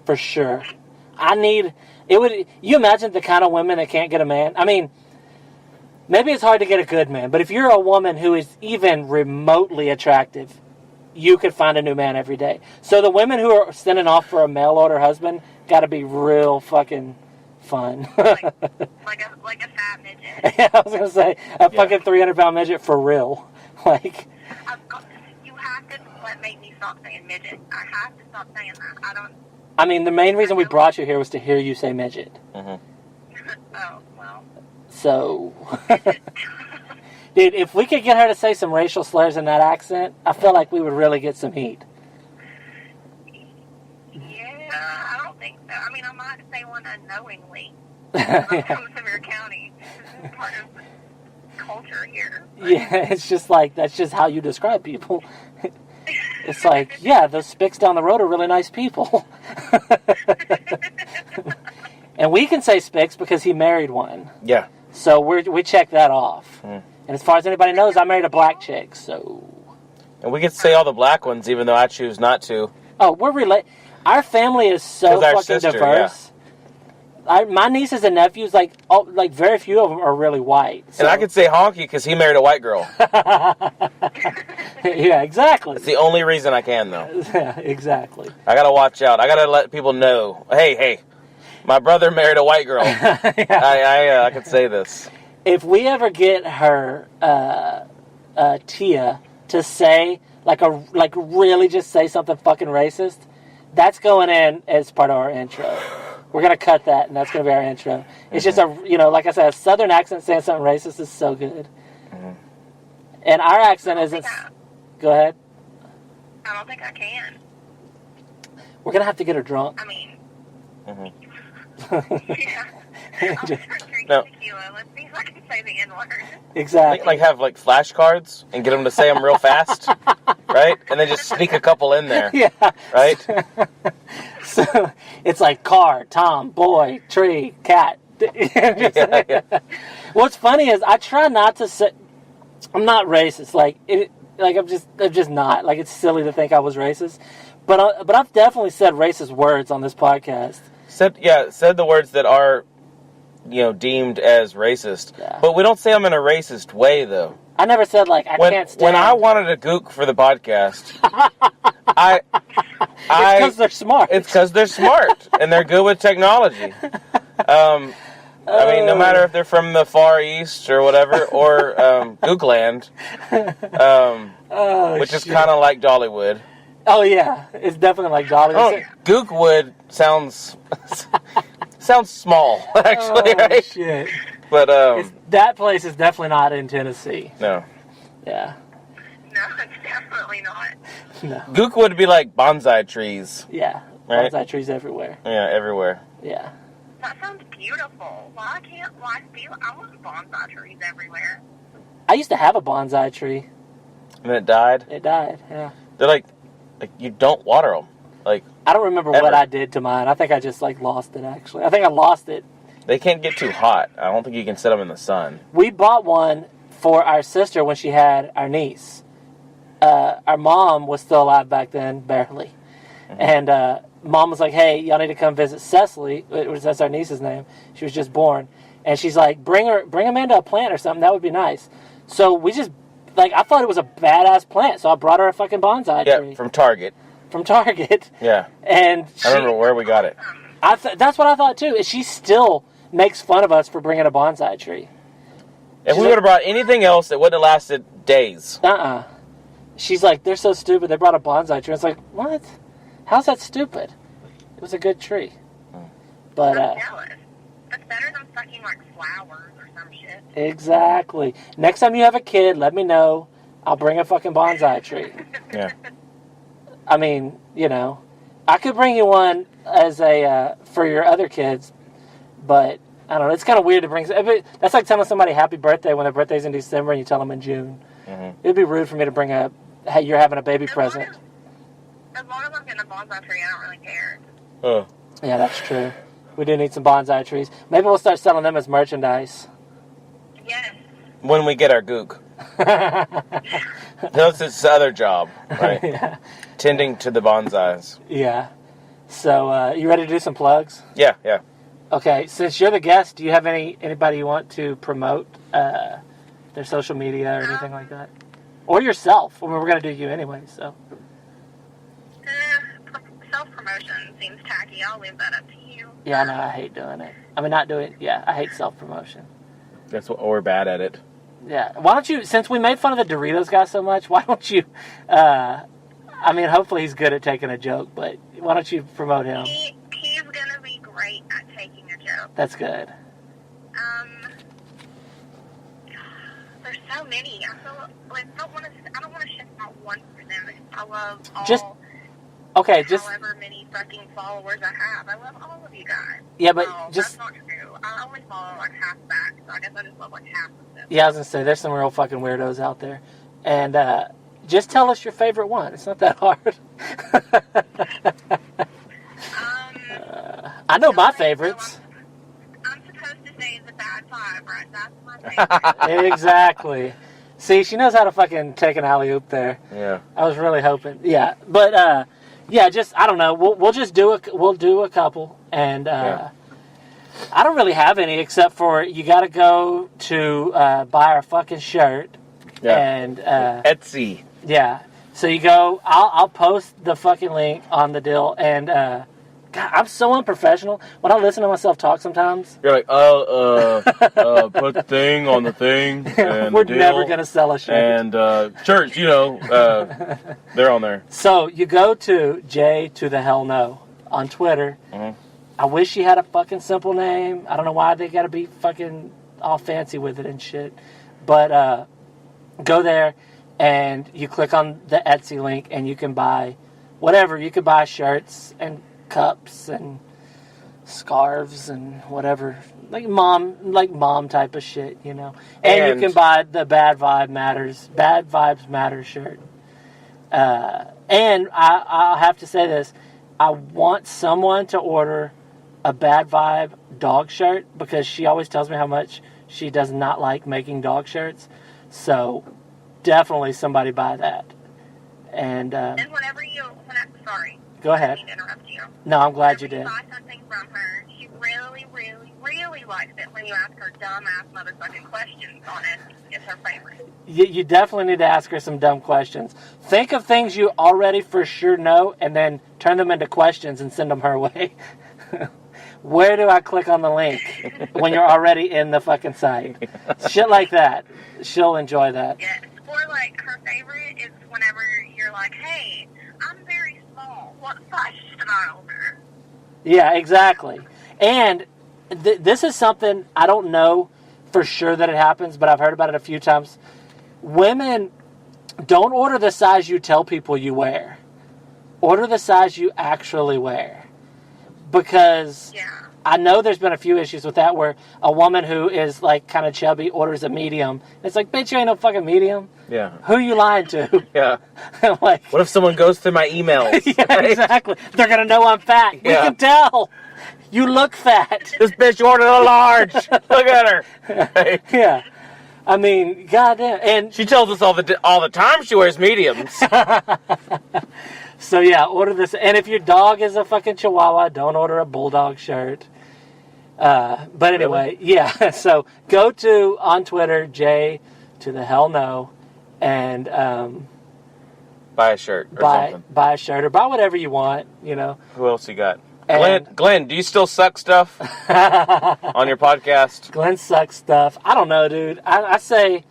For sure. You imagine the kind of women that can't get a man? I mean, maybe it's hard to get a good man, but if you're a woman who is even remotely attractive, you could find a new man every day. So the women who are sending off for a mail order husband got to be real fucking fun. like a fat midget. Yeah, I was going to say, a fucking 300-pound midget for real. Like... You have to make me stop saying midget. I have to stop saying that. I mean, the main reason we brought you here was to hear you say midget. Mm-hmm. Oh, well. So... Dude, if we could get her to say some racial slurs in that accent, I feel like we would really get some heat. Yeah, I don't think so. I mean, I might say one unknowingly. I'm from Sevier County. This is part of the culture here. Yeah, it's just like, that's just how you describe people. It's like, yeah, those Spicks down the road are really nice people. And we can say Spicks because he married one. Yeah. So we check that off. Mm. And as far as anybody knows, I married a black chick, so... And we get to say all the black ones, even though I choose not to. Oh, our family is so fucking sister, diverse. Yeah. My nieces and nephews, like very few of them are really white. So. And I could say honky because he married a white girl. Yeah, exactly. That's the only reason I can, though. Yeah, exactly. I gotta watch out. I gotta let people know. Hey, my brother married a white girl. Yeah. I could say this. If we ever get her, Tia, to say, really just say something fucking racist, that's going in as part of our intro. We're going to cut that, and that's going to be our intro. It's just like I said, a southern accent saying something racist is so good. Mm-hmm. And our accent isn't... Go ahead. I don't think I can. We're going to have to get her drunk. I mean... Mm-hmm. Yeah. I'll start drinking tequila. Let's see if I can say the N-word. Exactly. Like have flashcards and get them to say them real fast, right? And then just sneak a couple in there. Yeah. Right? So it's like car, Tom, boy, tree, cat. Yeah. What's funny is I try not to say... I'm not racist. I'm just not. Like, it's silly to think I was racist. But I've definitely said racist words on this podcast. Said the words that are, deemed as racist. Yeah. But we don't say them in a racist way, though. I never said, can't stand... When I wanted to gook for the podcast, it's because they're smart. It's because they're smart, and they're good with technology. I mean, no matter if they're from the Far East or whatever, or Gookland, which is kind of like Dollywood. Oh, yeah. It's definitely like Dollywood. Gookwood sounds small, actually, right? Shit. But that place is definitely not in Tennessee. No. Yeah. No, it's definitely not. No. Gook would be like bonsai trees. Yeah. Right? Bonsai trees everywhere. Yeah, everywhere. Yeah. That sounds beautiful. I want bonsai trees everywhere. I used to have a bonsai tree. And it died? It died, yeah. They're like you don't water them. I don't remember what I did to mine. I think I just lost it, actually. I think I lost it. They can't get too hot. I don't think you can set them in the sun. We bought one for our sister when she had our niece. our mom was still alive back then, barely. And Mom was like, hey, y'all need to come visit Cecily. That's our niece's name. She was just born. And she's like, bring Amanda a plant or something. That would be nice. So we just, like, I thought it was a badass plant. So I brought her a fucking bonsai tree. Yeah, from Target. From Target. Yeah. And I remember where we got it. That's what I thought, too. Is she still makes fun of us for bringing a bonsai tree. If we would have brought anything else, it would have lasted days. She's like, they're so stupid. They brought a bonsai tree. It's like, what? How's that stupid? It was a good tree. But I'm jealous. That's better than fucking like flowers or some shit. Exactly. Next time you have a kid, let me know. I'll bring a fucking bonsai tree. Yeah. I mean, I could bring you one as for your other kids, but I don't know. It's kind of weird to bring. That's like telling somebody happy birthday when their birthday's in December and you tell them in June. Mm-hmm. It'd be rude for me to bring hey, you're having a baby present. As long as I'm getting a bonsai tree, I don't really care. Oh. Yeah, that's true. We do need some bonsai trees. Maybe we'll start selling them as merchandise. Yes. When we get our gook. That's his other job, right? Yeah. Tending to the bonsais. Yeah. So, you ready to do some plugs? Yeah. Okay, since you're the guest, do you have anybody you want to promote their social media or anything like that? Or yourself? I mean, we're going to do you anyway, so. Self-promotion seems tacky. I'll leave that up to you. Yeah, no, I hate doing it. I mean, I hate self-promotion. That's what we're bad at it. Yeah. Why don't you, since we made fun of the Doritos guy so much, why don't you, hopefully he's good at taking a joke, but why don't you promote him? He's going to be great at taking a joke. That's good. There's so many. I feel like I don't want to shift out one for them. I love all. However many fucking followers I have. I love all of you guys. Yeah, but that's not true. I only follow like half back, so I guess I just love like half of them. Yeah, I was gonna say there's some real fucking weirdos out there, and just tell us your favorite one. It's not that hard. I know my favorites. I'm supposed to say the bad five, right? That's my favorite. Exactly. See, she knows how to fucking take an alley-oop there. Yeah. I was really hoping. Yeah, but just I don't know. We'll just do a couple, and I don't really have any except for you got to go to buy our fucking shirt. Yeah. And Etsy. Yeah. So you go. I'll post the fucking link on the deal, and God, I'm so unprofessional. When I listen to myself talk sometimes, you're like, put the thing on the thing. And we're the deal, never gonna sell a shirt. And shirts, they're on there. So you go to J to the hell no on Twitter. Mm-hmm. I wish she had a fucking simple name. I don't know why they gotta be fucking all fancy with it and shit. But go there and you click on the Etsy link and you can buy whatever. You can buy shirts and cups and scarves and whatever, like mom type of shit, and you can buy the Bad Vibes Matter shirt. And I'll have to say this: I want someone to order a Bad Vibe dog shirt because she always tells me how much she does not like making dog shirts. So definitely somebody buy that. And sorry. Go ahead. I didn't mean to interrupt you. No, I'm glad you did. Buy something from her. She really, really, really likes it when you ask her dumb-ass motherfucking questions on it. It's her favorite. You definitely need to ask her some dumb questions. Think of things you already for sure know, and then turn them into questions and send them her way. Where do I click on the link when you're already in the fucking site? Shit like that. She'll enjoy that. Yeah, or like her favorite is whenever you're like, hey, I'm very small. What size should I order? Yeah, exactly. And this is something I don't know for sure that it happens, but I've heard about it a few times. Women don't order the size you tell people you wear. Order the size you actually wear. Because I know there's been a few issues with that where a woman who is like kind of chubby orders a medium. It's like, bitch, you ain't no fucking medium. Yeah. Who you lying to? Yeah. Like, what if someone goes through my emails? Yeah, right? exactly. They're going to know I'm fat. Yeah. We can tell. You look fat. This bitch ordered a large. Look at her. Right? Yeah. I mean, goddamn. And She tells us all the time she wears mediums. so, yeah, order this. And if your dog is a fucking Chihuahua, don't order a Bulldog shirt. But anyway, yeah. So go on Twitter, J to the hell no, and Buy a shirt or something. Buy a shirt or buy whatever you want, you know. Who else you got? And Glenn, do you still suck stuff on your podcast? Glenn sucks stuff. I don't know, dude. I say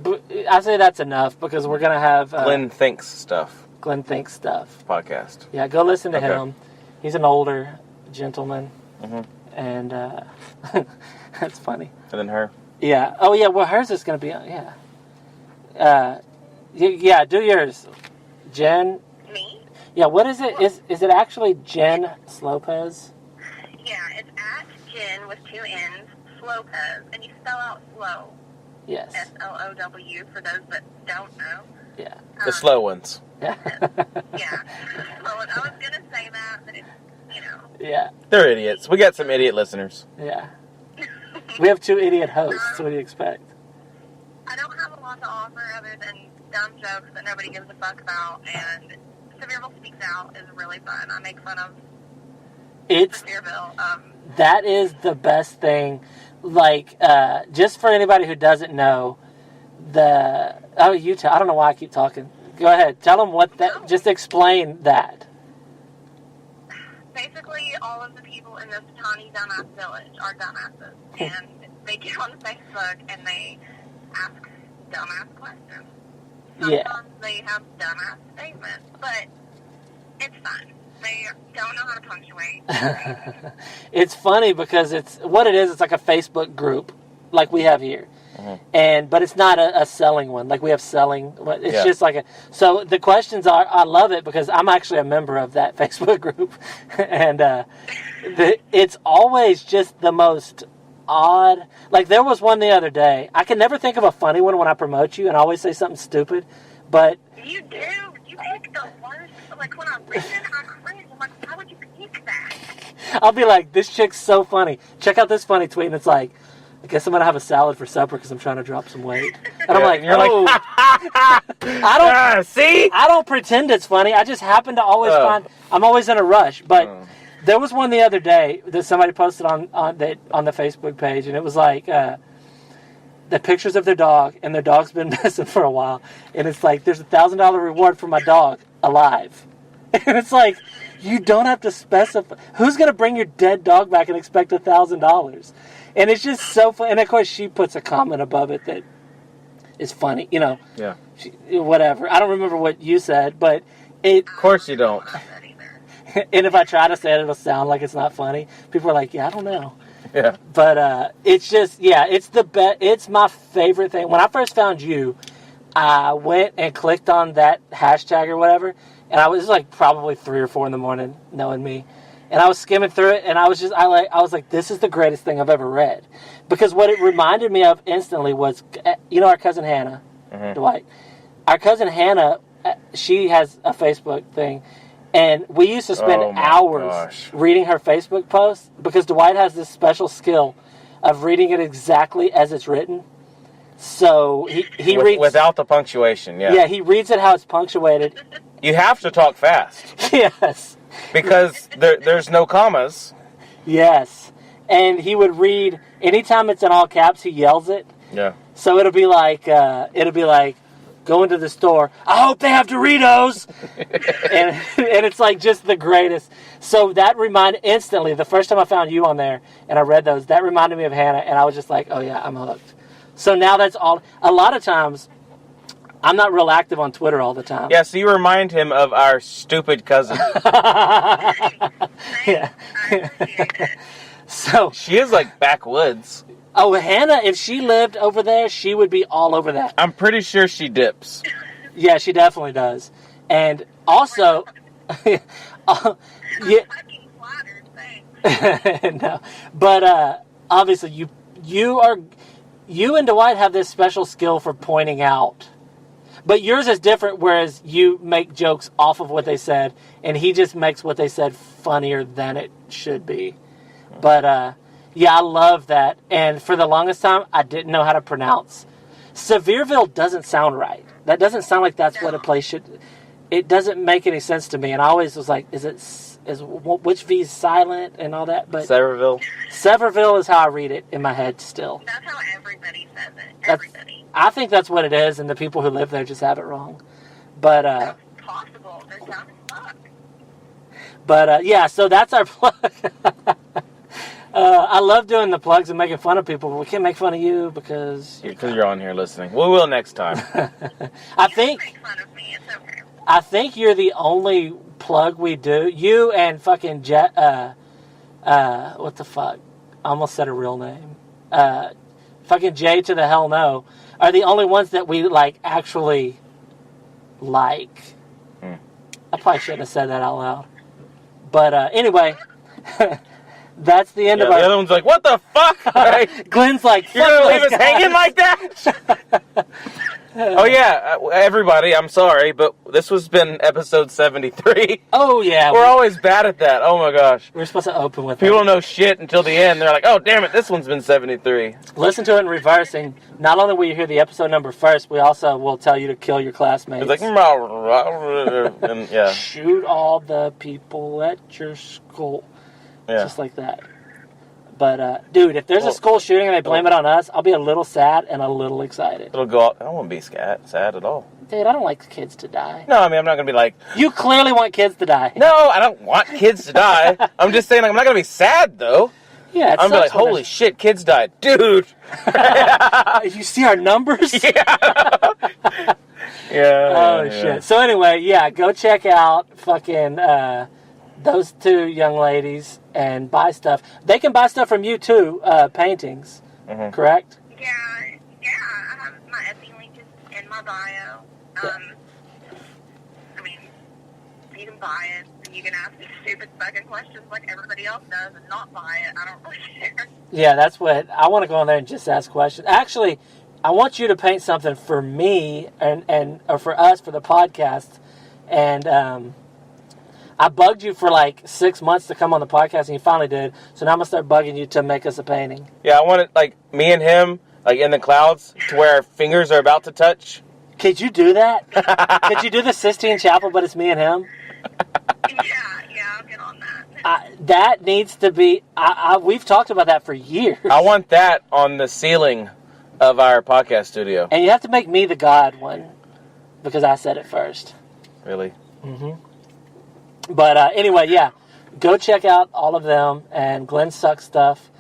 that's enough because we're gonna have Glenn thinks stuff. Glenn thinks stuff Podcast. Yeah, go listen to Okay. him. He's an older gentleman, and that's funny. And then her. Yeah. Oh yeah. Well, hers is gonna be yeah. Yeah. Do yours, Jen. Me? Yeah. What is it? Is it actually Jen Slopez? Yeah, it's at Jen with 2 N's, Slopez, and you spell out slow. Yes. SLOW for those that don't know. Yeah. The slow ones. Yeah. Yeah. Well, I was going to say that, but it's, Yeah. They're idiots. We got some idiot listeners. Yeah. We have 2 idiot hosts. What do you expect? I don't have a lot to offer other than dumb jokes that nobody gives a fuck about, and Sevierville Speaks Out is really fun. I make fun of Sevierville. That is the best thing. Like, just for anybody who doesn't know, you tell. I don't know why I keep talking. Go ahead. Tell them just explain that. Basically, all of the people in this tiny dumbass village are dumbasses, and they get on Facebook and they ask dumbass questions. Sometimes they have dumbass statements, but it's fun. They don't know how to punctuate. It's funny because it's like a Facebook group like we have here. But it's not a selling one. Like we have selling. It's just like so the questions are, I love it because I'm actually a member of that Facebook group. And it's always just the most odd. Like there was one the other day. I can never think of a funny one when I promote you and I always say something stupid. But you do. You pick the worst. Like when I read it, I cringe. I'm like, why would you pick that? I'll be like, this chick's so funny. Check out this funny tweet. And it's like, I guess I'm going to have a salad for supper because I'm trying to drop some weight. And I'm like, I don't pretend it's funny. I just happen to always I'm always in a rush. But there was one the other day that somebody posted on the Facebook page, and it was like the pictures of their dog, and their dog's been missing for a while. And it's like, there's a $1,000 reward for my dog alive. And it's like, you don't have to specify. Who's going to bring your dead dog back and expect $1,000? And it's just so fun. And of course, she puts a comment above it that is funny. You know. Yeah. Whatever. I don't remember what you said, but it. Of course you don't. And if I try to say it, it'll sound like it's not funny. People are like, yeah, I don't know. Yeah. But it's just, it's the best. It's my favorite thing. When I first found you, I went and clicked on that hashtag or whatever, and it was like probably 3 or 4 in the morning, knowing me. And I was skimming through it, and I was like, this is the greatest thing I've ever read. Because what it reminded me of instantly was, our cousin Hannah, Dwight. Our cousin Hannah, she has a Facebook thing, and we used to spend hours reading her Facebook posts because Dwight has this special skill of reading it exactly as it's written. So he reads... Without the punctuation, yeah. Yeah, he reads it how it's punctuated. You have to talk fast. Yes. Because there's no commas. Yes. And he would read, anytime it's in all caps, he yells it. Yeah. So it'll be like, go into the store, I hope they have Doritos! and it's like just the greatest. So that reminded, instantly, the first time I found you on there, and I read those, that reminded me of Hannah, and I was just like, oh yeah, I'm hooked. So now that's all, a lot of times, I'm not real active on Twitter all the time. Yeah, so you remind him of our stupid cousin. Yeah. So she is like backwoods. Oh, Hannah, if she lived over there, she would be all over that. I'm pretty sure she dips. Yeah, she definitely does. And also, no, but obviously you and Dwight have this special skill for pointing out. But yours is different, whereas you make jokes off of what they said, and he just makes what they said funnier than it should be. But, yeah, I love that. And for the longest time, I didn't know how to pronounce. Sevierville doesn't sound right. That doesn't sound like that's what a place should. It doesn't make any sense to me. And I always was like, which V is silent and all that? But Sevierville is how I read it in my head still. That's how everybody says it. Everybody. I think that's what it is, and the people who live there just have it wrong. But that's possible. They're dumb as fuck. But yeah, so that's our plug. I love doing the plugs and making fun of people, but we can't make fun of you because you're on here listening. We will next time. I think. Make fun of me. It's okay. I think you're the only plug we do. You and fucking Jet. What the fuck? I almost said a real name. Fucking Jay to the hell no are the only ones that we like actually like. I probably shouldn't have said that out loud. But anyway. That's the end of our... The other one's like, what the fuck? Right? Glenn's like, you're going to leave us hanging like that? Oh, yeah. Everybody, I'm sorry, but this has been episode 73. Oh, yeah. We're always bad at that. Oh, my gosh. We're supposed to open with People don't know shit until the end. They're like, oh, damn it, this one's been 73. Listen to it in reversing. Not only will you hear the episode number first, we also will tell you to kill your classmates. It's like, and, yeah. Shoot all the people at your school. Yeah. Just like that. But, dude, if there's a school shooting and they blame it on us, I'll be a little sad and a little excited. It'll go out. I don't want to be sad at all. Dude, I don't like kids to die. No, I mean, I'm not going to be like... You clearly want kids to die. No, I don't want kids to die. I'm just saying, like, I'm not going to be sad, though. Yeah, I'm going to be like, holy shit, kids died. Dude! You see our numbers? Yeah. Oh, shit. So, anyway, yeah, go check out fucking... those two young ladies and buy stuff. They can buy stuff from you too, paintings, correct? Yeah. I have my Etsy link is in my bio. I mean, you can buy it and you can ask me stupid fucking questions like everybody else does and not buy it. I don't really care. Yeah, that's what I want to go on there and just ask questions. Actually, I want you to paint something for me and or for us for the podcast, and I bugged you for like 6 months to come on the podcast, and you finally did. So now I'm going to start bugging you to make us a painting. Yeah, I want it, like, me and him, like, in the clouds, to where our fingers are about to touch. Could you do that? Could you do the Sistine Chapel, but it's me and him? Yeah, I'll get on that. That needs to be... we've talked about that for years. I want that on the ceiling of our podcast studio. And you have to make me the God one, because I said it first. Really? Mm-hmm. But anyway, yeah, go check out all of them and Glenn Sucks Stuff,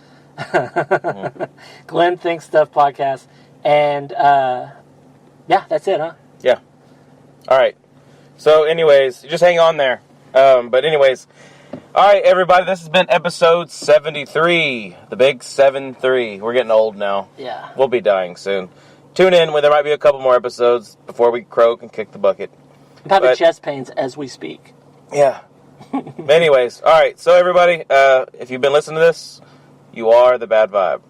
Glenn Thinks Stuff podcast, and yeah, that's it, huh? Yeah. All right. So, anyways, just hang on there. But anyways, all right, everybody, this has been episode 73, the big 7-3. We're getting old now. Yeah. We'll be dying soon. Tune in where there might be a couple more episodes before we croak and kick the bucket. I'm having chest pains as we speak. Yeah. But anyways, all right. So everybody, if you've been listening to this, you are the bad vibe.